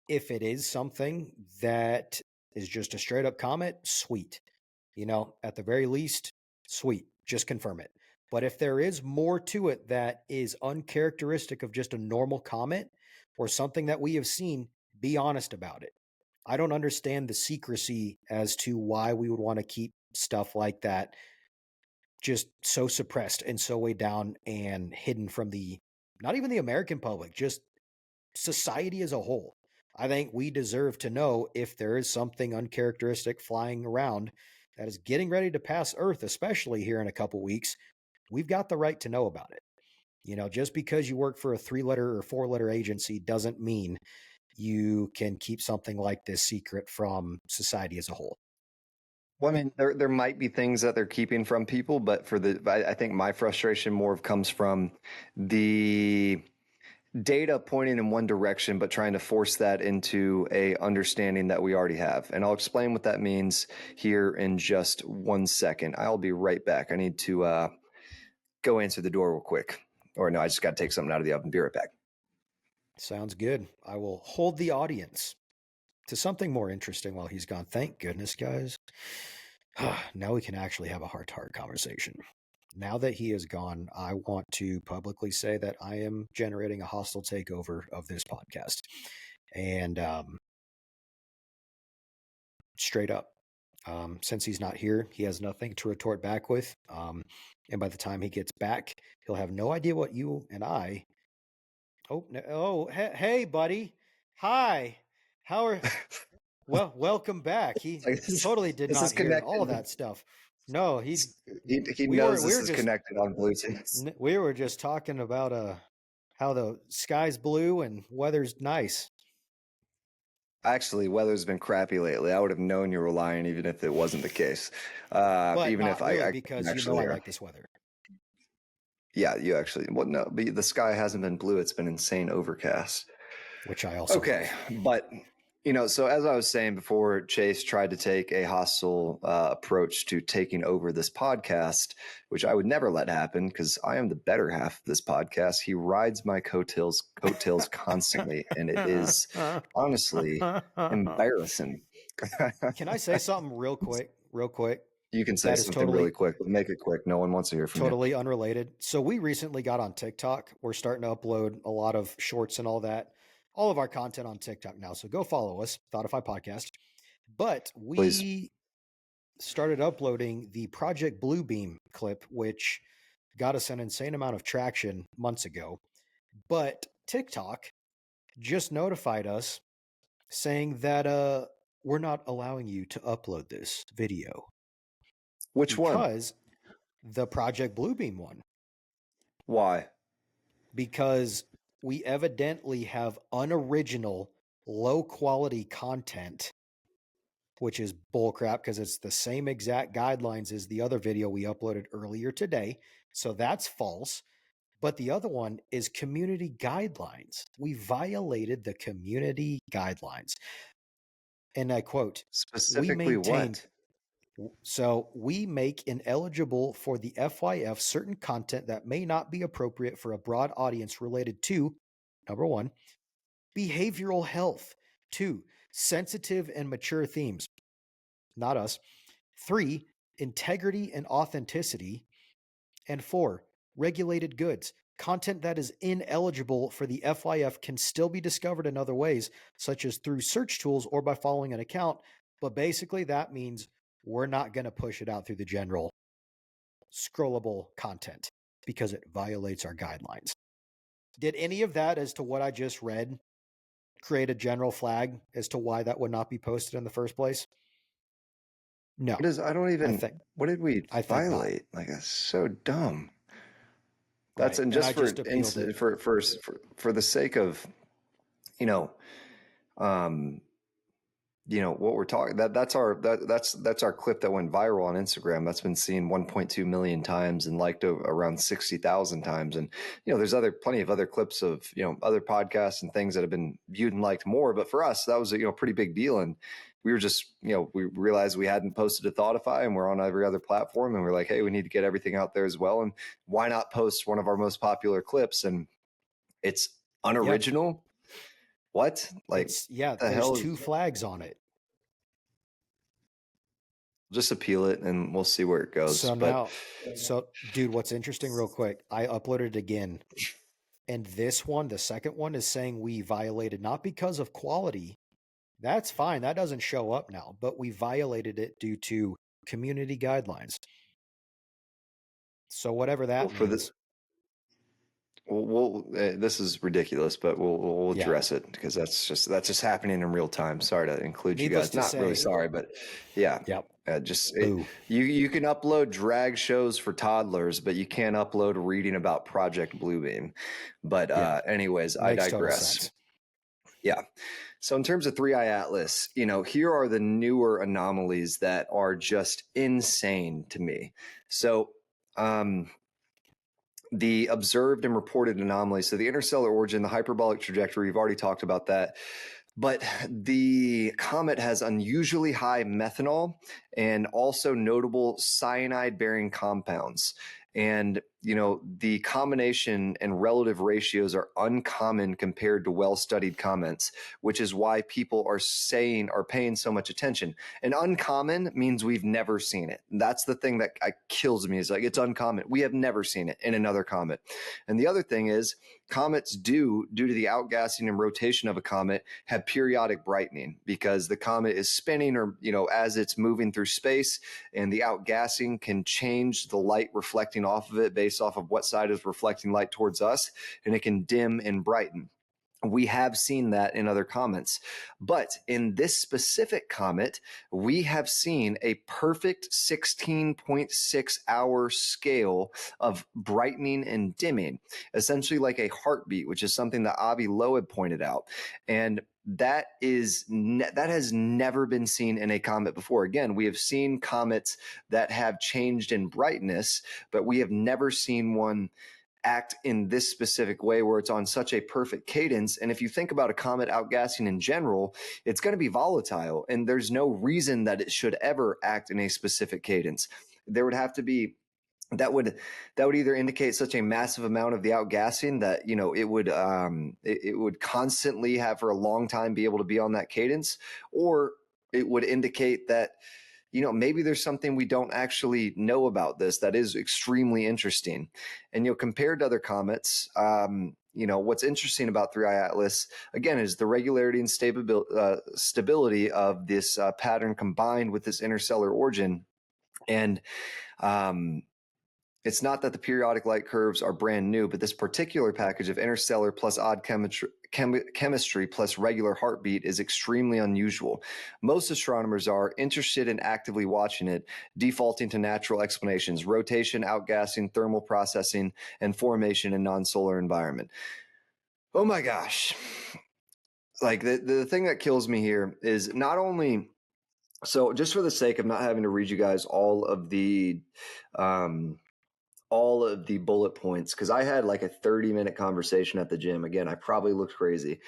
If it is something that is just a straight up comment, sweet. At the very least, sweet. Just confirm it. But if there is more to it that is uncharacteristic of just a normal comment or something that we have seen, be honest about it. I don't understand the secrecy as to why we would want to keep stuff like that just so suppressed and so way down and hidden from not even the American public, just society as a whole. I think we deserve to know if there is something uncharacteristic flying around that is getting ready to pass Earth, especially here in a couple weeks. We've got the right to know about it. Just because you work for a 3-letter or 4-letter agency doesn't mean you can keep something like this secret from society as a whole. Well, I mean, there might be things that they're keeping from people, but I think my frustration more comes from the data pointing in one direction, but trying to force that into a understanding that we already have. And I'll explain what that means here in just 1 second. I'll be right back. I need to go answer the door real quick. Or no, I just got to take something out of the oven. Be right back. Sounds good. I will hold the audience to something more interesting while he's gone. Thank goodness, guys. Now we can actually have a heart-to-heart conversation. now that he is gone, I want to publicly say that I am generating a hostile takeover of this podcast. And straight up, since he's not here, he has nothing to retort back with. And by the time he gets back, he'll have no idea what you and I. Oh, no, oh, hey, buddy. Hi. How are. Well, welcome back. He Like, this, totally did this not is hear connected. all that stuff. No, He we were knows we this were is just connected on Bluetooth. we were just talking about how the sky's blue and weather's nice. Actually, weather's been crappy lately. I would have known you were lying even if it wasn't the case. But Even not if really, I because actually I hear. like this weather. Yeah, you actually. Well, no, but the sky hasn't been blue. It's been insane overcast. Which I also Okay, love. but so as I was saying before, Chase tried to take a hostile approach to taking over this podcast, which I would never let happen because I am the better half of this podcast. He rides my coattails constantly, and it is honestly embarrassing. Can I say something real quick? Real quick. You can say That is something really totally quick, but make it quick. No one wants to hear from you. totally unrelated. So we recently got on TikTok. We're starting to upload a lot of shorts and all that. All of our content on TikTok now. So go follow us, Thoughtify Podcast. But Please. we started uploading the Project Bluebeam clip, which got us an insane amount of traction months ago. But TikTok just notified us saying that we're not allowing you to upload this video Which one? because the Project Bluebeam one. Why? Because we evidently have unoriginal, low quality content, which is bullcrap because it's the same exact guidelines as the other video we uploaded earlier today. So that's false. But the other one is community guidelines. We violated the community guidelines. And I quote, we Specifically maintain. what? So we make ineligible for the FYF certain content that may not be appropriate for a broad audience related to, number one, behavioral health. Two, sensitive and mature themes. Not us. Three, integrity and authenticity. And four, regulated goods. Content that is ineligible for the FYF can still be discovered in other ways, such as through search tools or by following an account. But basically, that means we're not going to push it out through the general scrollable content because it violates our guidelines. Did any of that, as to what I just read, create a general flag as to why that would not be posted in the first place? No. I don't even. What did we violate? Not. Like, that's so dumb. That's right. And just I just appealed it. For the sake of, what we're talking, that's our clip that went viral on Instagram. That's been seen 1.2 million times and liked around 60,000 times. And there's plenty of other clips of other podcasts and things that have been viewed and liked more. But for us, that was a pretty big deal. And we were just we realized we hadn't posted to Thoughtify, and we're on every other platform, and we're like, hey, we need to get everything out there as well. And why not post one of our most popular clips? And it's unoriginal. Yep. What? Like, there's two flags on it. Just appeal it and we'll see where it goes. So dude, what's interesting real quick, I uploaded it again. And this one, the second one, is saying we violated not because of quality. That's fine. That doesn't show up now, but we violated it due to community guidelines. So whatever that means. This is ridiculous, but we'll address it because that's just happening in real time. Sorry to include you guys. Not really sorry, but yeah. Yep. You can upload drag shows for toddlers, but you can't upload reading about Project Bluebeam. But anyways, I digress. Yeah. So in terms of 3i Atlas, here are the newer anomalies that are just insane to me. So, the observed and reported anomalies. So the interstellar origin, the hyperbolic trajectory, we've already talked about that. But the comet has unusually high methanol and also notable cyanide-bearing compounds. And, the combination and relative ratios are uncommon compared to well-studied comments, which is why people are paying so much attention. And uncommon means we've never seen it. That's the thing that kills me, is like, it's uncommon. We have never seen it in another comet. And the other thing is, comets due to the outgassing and rotation of a comet, have periodic brightening because the comet is spinning, or, as it's moving through space, and the outgassing can change the light reflecting off of it based off of what side is reflecting light towards us, and it can dim and brighten. We have seen that in other comets. But in this specific comet, we have seen a perfect 16.6 hour scale of brightening and dimming, essentially like a heartbeat, which is something that Avi Loeb had pointed out. And that has never been seen in a comet before. Again, we have seen comets that have changed in brightness, but we have never seen one act in this specific way where it's on such a perfect cadence. And if you think about a comet outgassing in general, it's going to be volatile, and there's no reason that it should ever act in a specific cadence. There would have to be that would either indicate such a massive amount of the outgassing that it would constantly have for a long time be able to be on that cadence, or it would indicate that maybe there's something we don't actually know about this that is extremely interesting. And, compared to other comets, what's interesting about 3I Atlas, again, is the regularity and stability of this pattern combined with this interstellar origin. And it's not that the periodic light curves are brand new, but this particular package of interstellar plus odd chemistry plus regular heartbeat is extremely unusual. Most astronomers are interested in actively watching it, defaulting to natural explanations: rotation, outgassing, thermal processing, and formation in non-solar environment. Oh my gosh. Like, the thing that kills me here is not only... So just for the sake of not having to read you guys all of the bullet points, because I had like a 30-minute conversation at the gym. Again, I probably looked crazy,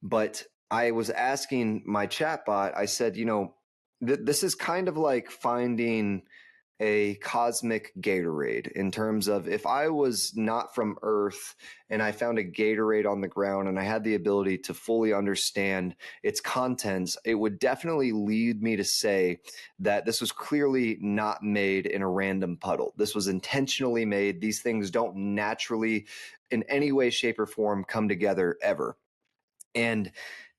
but I was asking my chatbot, I said, this is kind of like finding a cosmic Gatorade, in terms of, if I was not from Earth and I found a Gatorade on the ground and I had the ability to fully understand its contents, it would definitely lead me to say that this was clearly not made in a random puddle. This was intentionally made. These things don't naturally, in any way, shape, or form, come together ever. And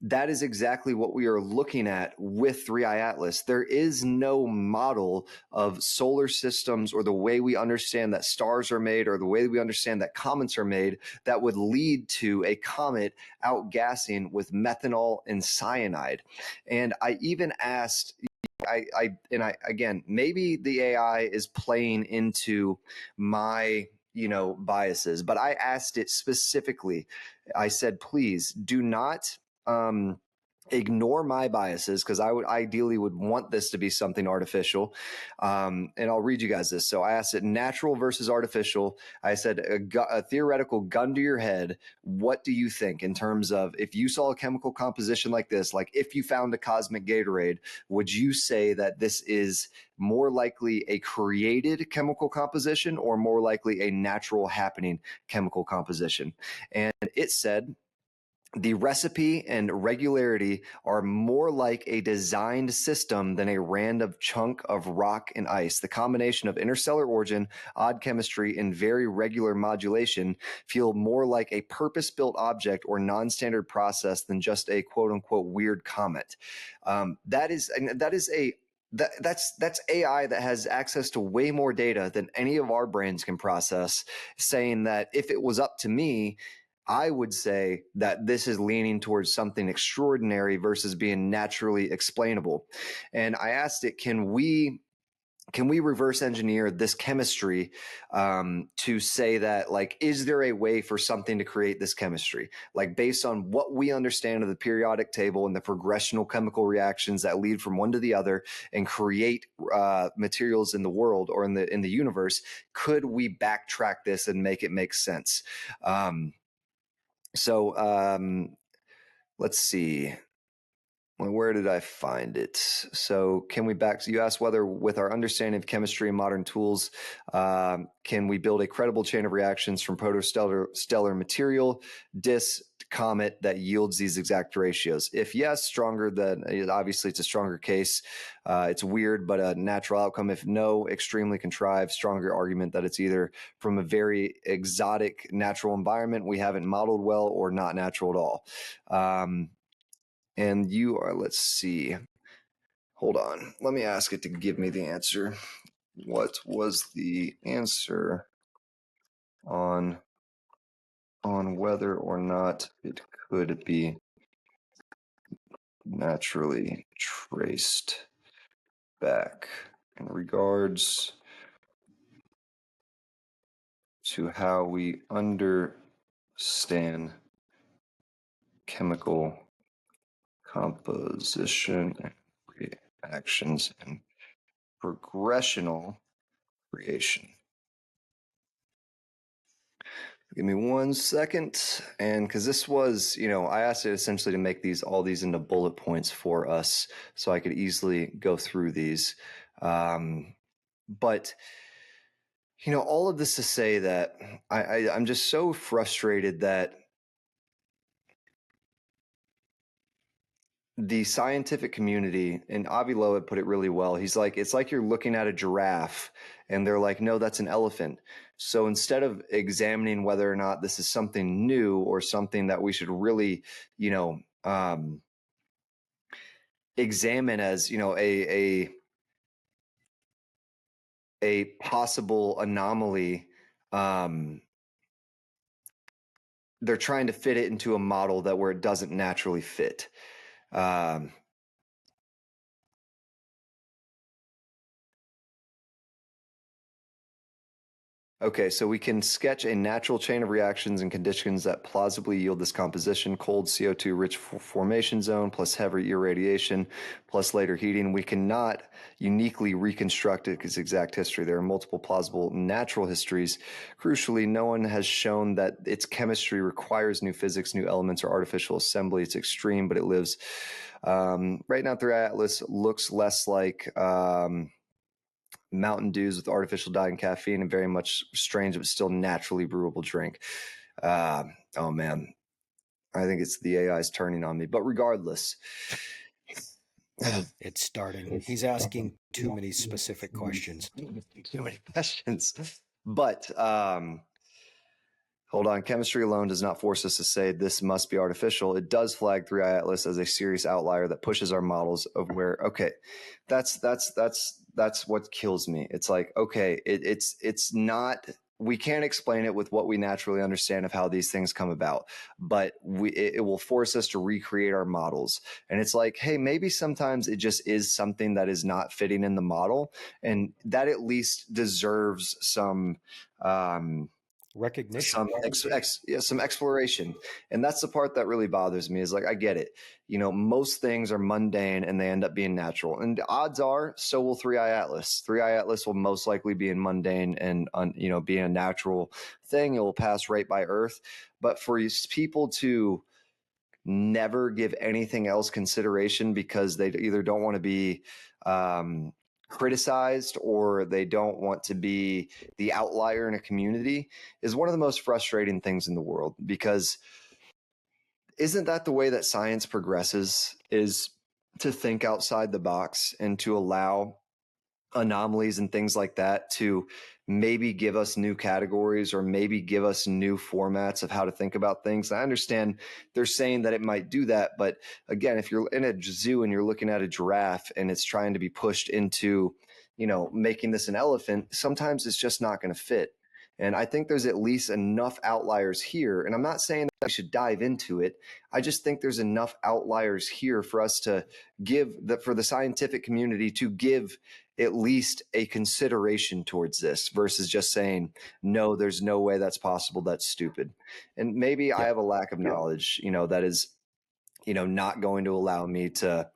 that is exactly what we are looking at with 3I Atlas. There is no model of solar systems, or the way we understand that stars are made, or the way we understand that comets are made, that would lead to a comet outgassing with methanol and cyanide. And I even asked, again, maybe the AI is playing into my biases, but I asked it specifically. I said, please do not ignore my biases, because I would ideally want this to be something artificial. And I'll read you guys this. So I asked it, natural versus artificial. I said, a theoretical gun to your head, what do you think in terms of, if you saw a chemical composition like this, like if you found a cosmic Gatorade, would you say that this is more likely a created chemical composition, or more likely a natural happening chemical composition? And it said, the recipe and regularity are more like a designed system than a random chunk of rock and ice. The combination of interstellar origin, odd chemistry, and very regular modulation feel more like a purpose-built object or non-standard process than just a quote-unquote weird comet. That's AI that has access to way more data than any of our brains can process, saying that if it was up to me, I would say that this is leaning towards something extraordinary versus being naturally explainable. And I asked it, can we reverse engineer this chemistry to say that, like, is there a way for something to create this chemistry, like based on what we understand of the periodic table and the progressional chemical reactions that lead from one to the other and create materials in the world, or in the universe? Could we backtrack this and make it make sense? So let's see. where did I find it? So can we back? So you asked whether, with our understanding of chemistry and modern tools, can we build a credible chain of reactions from protostellar material, disk, comet that yields these exact ratios? If yes, stronger than obviously it's a stronger case. It's weird, but a natural outcome. If no, extremely contrived, stronger argument that it's either from a very exotic natural environment we haven't modeled well, or not natural at all. And you are, let's see. Hold on. Let me ask it to give me the answer. What was the answer on whether or not it could be naturally traced back in regards to how we understand chemical composition and reactions and progressional creation? Give me 1 second. And because this was, I asked it essentially to make all these into bullet points for us so I could easily go through these. But, all of this to say that I'm just so frustrated that the scientific community, and Avi Loeb put it really well. He's like, it's like you're looking at a giraffe and they're like, no, that's an elephant. So instead of examining whether or not this is something new or something that we should really, examine as, a possible anomaly, they're trying to fit it into a model that where it doesn't naturally fit. Okay, so we can sketch a natural chain of reactions and conditions that plausibly yield this composition: cold CO2 rich formation zone plus heavy irradiation plus later heating. We cannot uniquely reconstruct its exact history. There are multiple plausible natural histories. Crucially, no one has shown that its chemistry requires new physics, new elements, or artificial assembly. It's extreme, but it lives. Right now, 3i Atlas looks less like Mountain Dews with artificial dye and caffeine, and very much strange but still naturally brewable drink. Oh man, I think it's the AI's turning on me. But regardless, It's starting. He's asking too many specific questions. Too many questions. But hold on. Chemistry alone does not force us to say this must be artificial. It does flag 3i Atlas as a serious outlier that pushes our models of where, okay, that's what kills me. It's like, okay, it's not, we can't explain it with what we naturally understand of how these things come about, but it will force us to recreate our models. And it's like, hey, maybe sometimes it just is something that is not fitting in the model, and that at least deserves some recognition, some exploration. And that's the part that really bothers me, is like, I get it, most things are mundane and they end up being natural, and the odds are so will 3i Atlas. 3i Atlas will most likely be in mundane and being a natural thing. It will pass right by Earth. But for people to never give anything else consideration because they either don't want to be criticized or they don't want to be the outlier in a community is one of the most frustrating things in the world. Because isn't that the way that science progresses, is to think outside the box and to allow anomalies and things like that to maybe give us new categories or maybe give us new formats of how to think about things? I understand they're saying that it might do that, but again, if you're in a zoo and you're looking at a giraffe and it's trying to be pushed into, making this an elephant, sometimes it's just not going to fit. And I think there's at least enough outliers here. And I'm not saying that we should dive into it. I just think there's enough outliers here for us to for the scientific community to give at least a consideration towards this, versus just saying, no, there's no way that's possible, that's stupid. And maybe I have a lack of knowledge, that is not going to allow me to,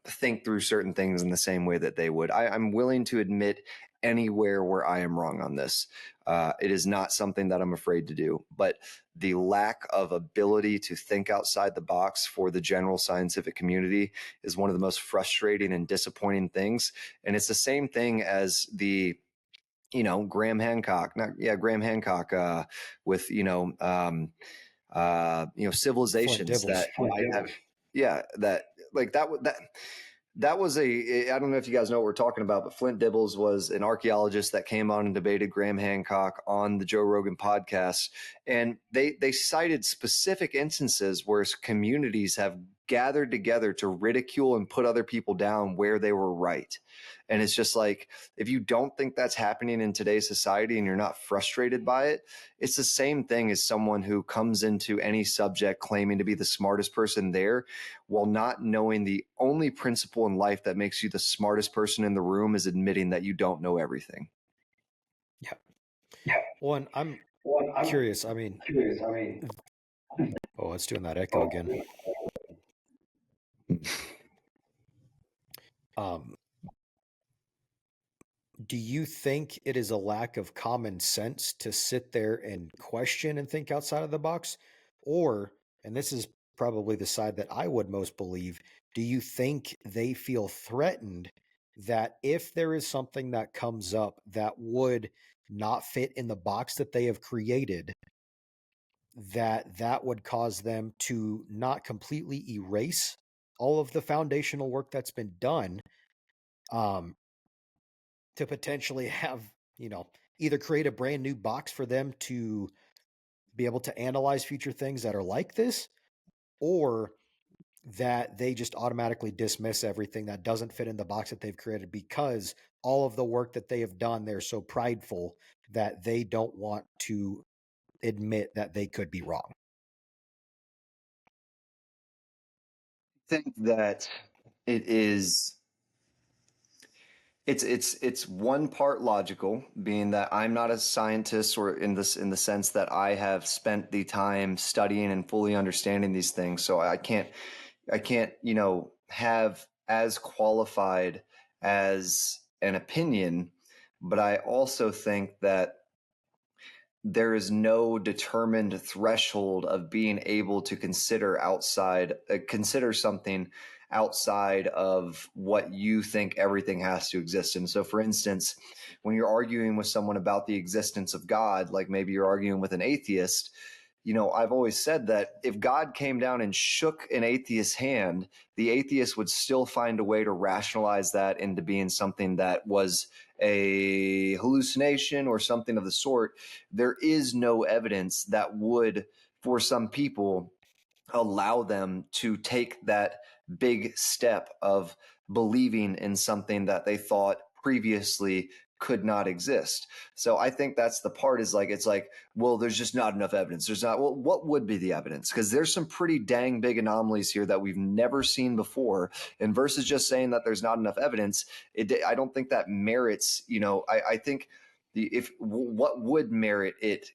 think through certain things in the same way that they would. I'm willing to admit anywhere where I am wrong on this. It is not something that I'm afraid to do, but the lack of ability to think outside the box for the general scientific community is one of the most frustrating and disappointing things. And it's the same thing as the, Graham Hancock, not, yeah, Graham Hancock, with, Flint civilizations Dibbles. that I have, yeah, that like that was I don't know if you guys know what we're talking about, but Flint Dibbles was an archaeologist that came on and debated Graham Hancock on the Joe Rogan podcast. And they cited specific instances where communities have gathered together to ridicule and put other people down where they were right. And it's just like, if you don't think that's happening in today's society and you're not frustrated by it, it's the same thing as someone who comes into any subject claiming to be the smartest person there while not knowing the only principle in life that makes you the smartest person in the room is admitting that you don't know everything. Yeah. Well, and I'm curious. I mean, oh, it's doing that echo again. Um, do you think it is a lack of common sense to sit there and question and think outside of the box? Or, and this is probably the side that I would most believe, do you think they feel threatened that if there is something that comes up that would not fit in the box that they have created, that would cause them to not completely erase all of the foundational work that's been done, um, to potentially have, either create a brand new box for them to be able to analyze future things that are like this, or that they just automatically dismiss everything that doesn't fit in the box that they've created because all of the work that they have done, they're so prideful that they don't want to admit that they could be wrong. I think that it is it's one part logical, being that I'm not a scientist, or in the sense that I have spent the time studying and fully understanding these things, so I can't have as qualified as an opinion. But I also think that there is no determined threshold of being able to consider something outside of what you think everything has to exist in. So for instance, when you're arguing with someone about the existence of God, like maybe you're arguing with an atheist, I've always said that if God came down and shook an atheist's hand, the atheist would still find a way to rationalize that into being something that was a hallucination or something of the sort. There is no evidence that would, for some people, allow them to take that big step of believing in something that they thought previously could not exist. So I think that's the part, is like, it's like, well, there's just not enough evidence. There's not, well, what would be the evidence? Because there's some pretty dang big anomalies here that we've never seen before. And versus just saying that there's not enough evidence, I don't think that merits, I think if what would merit it,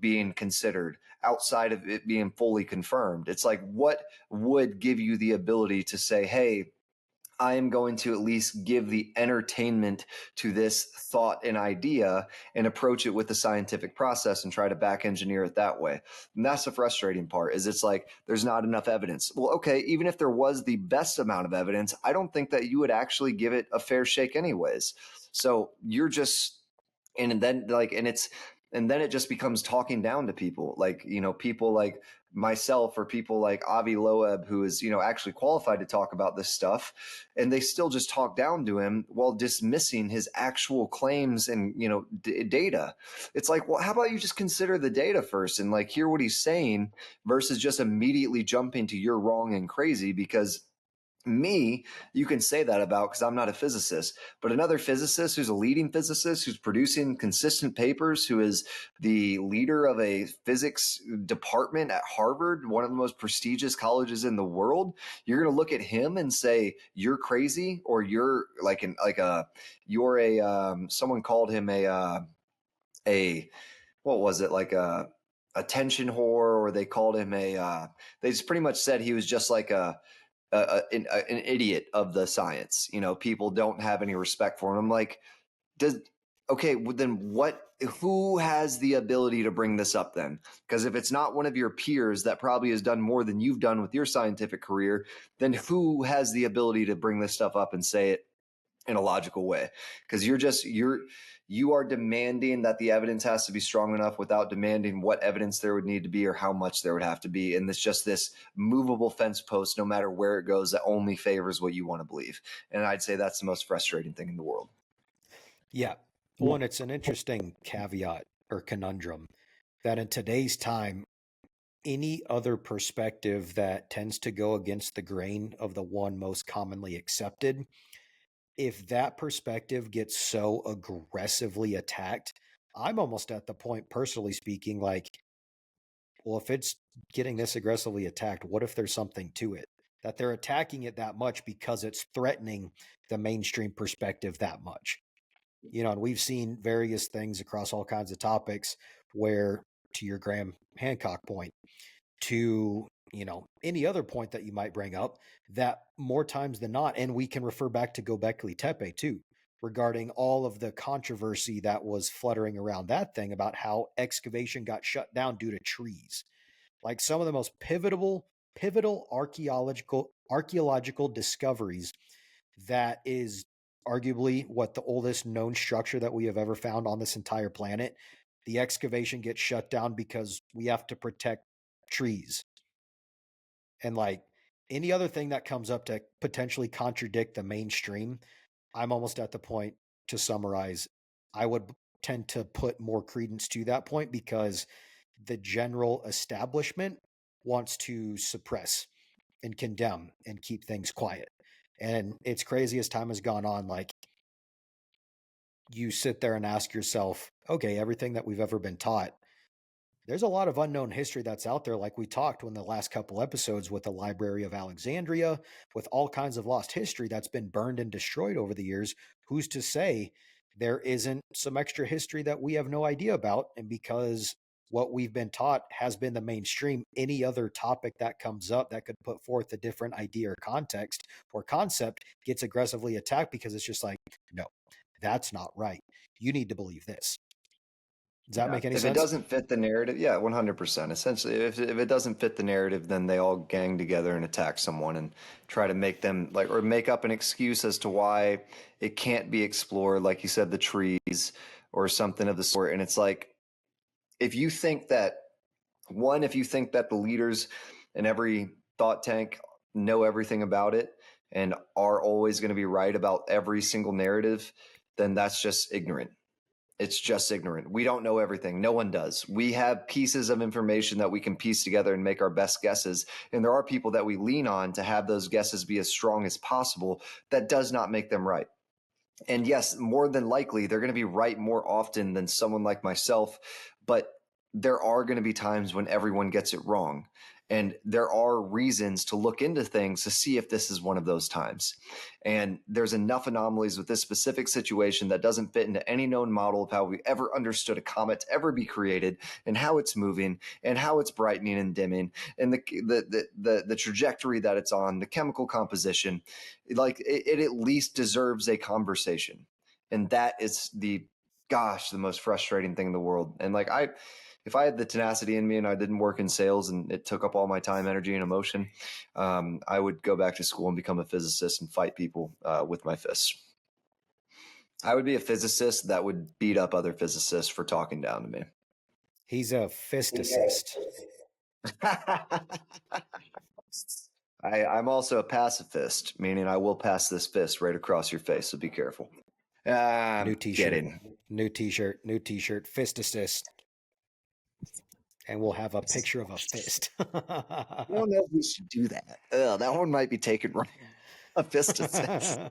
being considered outside of it being fully confirmed. It's like, what would give you the ability to say, hey, I am going to at least give the entertainment to this thought and idea and approach it with the scientific process and try to back engineer it that way. And that's the frustrating part, is it's like, there's not enough evidence. Well, okay, even if there was the best amount of evidence, I don't think that you would actually give it a fair shake anyways. So you're just, and then like, and then it just becomes talking down to people, like, people like myself, or people like Avi Loeb, who is, actually qualified to talk about this stuff, and they still just talk down to him while dismissing his actual claims and, data. It's like, well, how about you just consider the data first and like hear what he's saying, versus just immediately jumping to you're wrong and crazy. Because me, you can say that about, because I'm not a physicist, but another physicist who's a leading physicist, who's producing consistent papers, who is the leader of a physics department at Harvard, one of the most prestigious colleges in the world, you're going to look at him and say you're crazy, or you're like you're a someone called him a what was it, like attention whore, or they called him they just pretty much said he was just like an idiot of the science. People don't have any respect for him. I'm like, okay, well, then who has the ability to bring this up then? Because if it's not one of your peers that probably has done more than you've done with your scientific career, then who has the ability to bring this stuff up and say it in a logical way? Because you are demanding that the evidence has to be strong enough without demanding what evidence there would need to be or how much there would have to be. And it's just this movable fence post, no matter where it goes, that only favors what you want to believe. And I'd say that's the most frustrating thing in the world. Yeah. One, it's an interesting caveat or conundrum that in today's time, any other perspective that tends to go against the grain of the one most commonly accepted, if that perspective gets so aggressively attacked, I'm almost at the point, personally speaking, like, well, if it's getting this aggressively attacked, what if there's something to it? That they're attacking it that much because it's threatening the mainstream perspective that much. And we've seen various things across all kinds of topics where, to your Graham Hancock point, to, any other point that you might bring up, that more times than not, and we can refer back to Göbekli Tepe too, regarding all of the controversy that was fluttering around that thing about how excavation got shut down due to trees. Like some of the most pivotal archaeological discoveries that is arguably what the oldest known structure that we have ever found on this entire planet. The excavation gets shut down because we have to protect trees. And like any other thing that comes up to potentially contradict the mainstream, I'm almost at the point to summarize. I would tend to put more credence to that point because the general establishment wants to suppress and condemn and keep things quiet. And it's crazy as time has gone on, like you sit there and ask yourself, okay, everything that we've ever been taught, there's a lot of unknown history that's out there, like we talked in the last couple episodes with the Library of Alexandria, with all kinds of lost history that's been burned and destroyed over the years. Who's to say there isn't some extra history that we have no idea about? And because what we've been taught has been the mainstream, any other topic that comes up that could put forth a different idea or context or concept gets aggressively attacked because it's just like, no, that's not right. You need to believe this. Does that make any If sense? it doesn't fit the narrative, 100%. Essentially, if it doesn't fit the narrative, then they all gang together and attack someone and try to make them or make up an excuse as to why it can't be explored, like you said, the trees or something of the sort. And it's like, if you think that the leaders in every thought tank know everything about it and are always going to be right about every single narrative, then that's just ignorant. It's just ignorant. We don't know everything. No one does. We have pieces of information that we can piece together and make our best guesses. And there are people that we lean on to have those guesses be as strong as possible. That does not make them right. And yes, more than likely, they're going to be right more often than someone like myself. But there are going to be times when everyone gets it wrong. And there are reasons to look into things to see if this is one of those times. And there's enough anomalies with this specific situation that doesn't fit into any known model of how we ever understood a comet to ever be created and how it's moving and how it's brightening and dimming and the trajectory that it's on, the chemical composition. Like it at least deserves a conversation. And that is the most frustrating thing in the world. And if I had the tenacity in me and I didn't work in sales and it took up all my time, energy, and emotion, I would go back to school and become a physicist and fight people with my fists. I would be a physicist that would beat up other physicists for talking down to me. He's a fisticist. I'm also a pacifist, meaning I will pass this fist right across your face, so be careful. New t-shirt. New t-shirt. Fisticist. And we'll have a picture of a fist. I don't know if we should do that. That one might be taken wrong. A fisticist.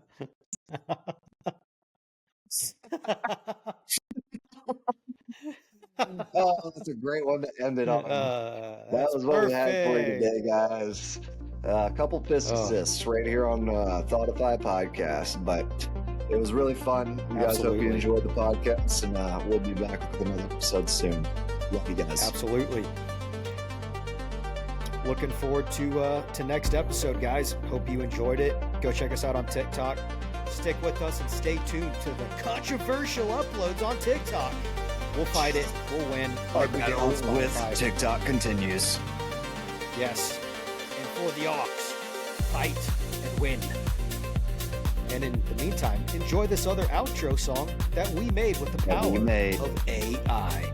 Oh, that's a great one to end it on. That was what we had for you today, guys. A couple physicists right here on Thoughtify Podcast, but it was really fun. You guys hope you enjoyed the podcast, and we'll be back with another episode soon. Love you guys. Absolutely. Looking forward to next episode, guys. Hope you enjoyed it. Go check us out on TikTok. Stick with us and stay tuned to the controversial uploads on TikTok. We'll fight it. We'll win. Our We'll get battle on with Spotify. TikTok continues. Yes. And for the Aux, fight and win. And in the meantime, enjoy this other outro song that we made with the That power we made. of AI.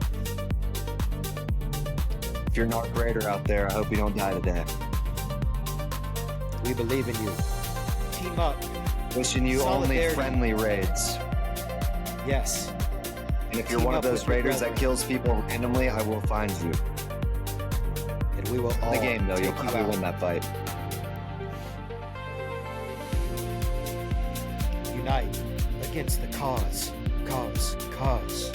If you're an art creator out there, I hope you don't die today. We believe in you. Team up. Wishing you only Solidarity. friendly raids. Yes. And if you're Team one of up those with your raiders that brethren. kills people randomly, I will find you. And we will all In the game, though, take you'll you probably out. win that fight. Unite against the cause. Cause. Cause.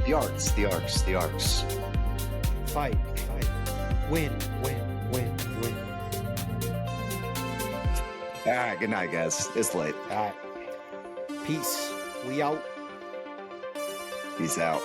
The arcs. Fight. Win. All right, good night, guys. It's late. All right. Peace. We out. Peace out.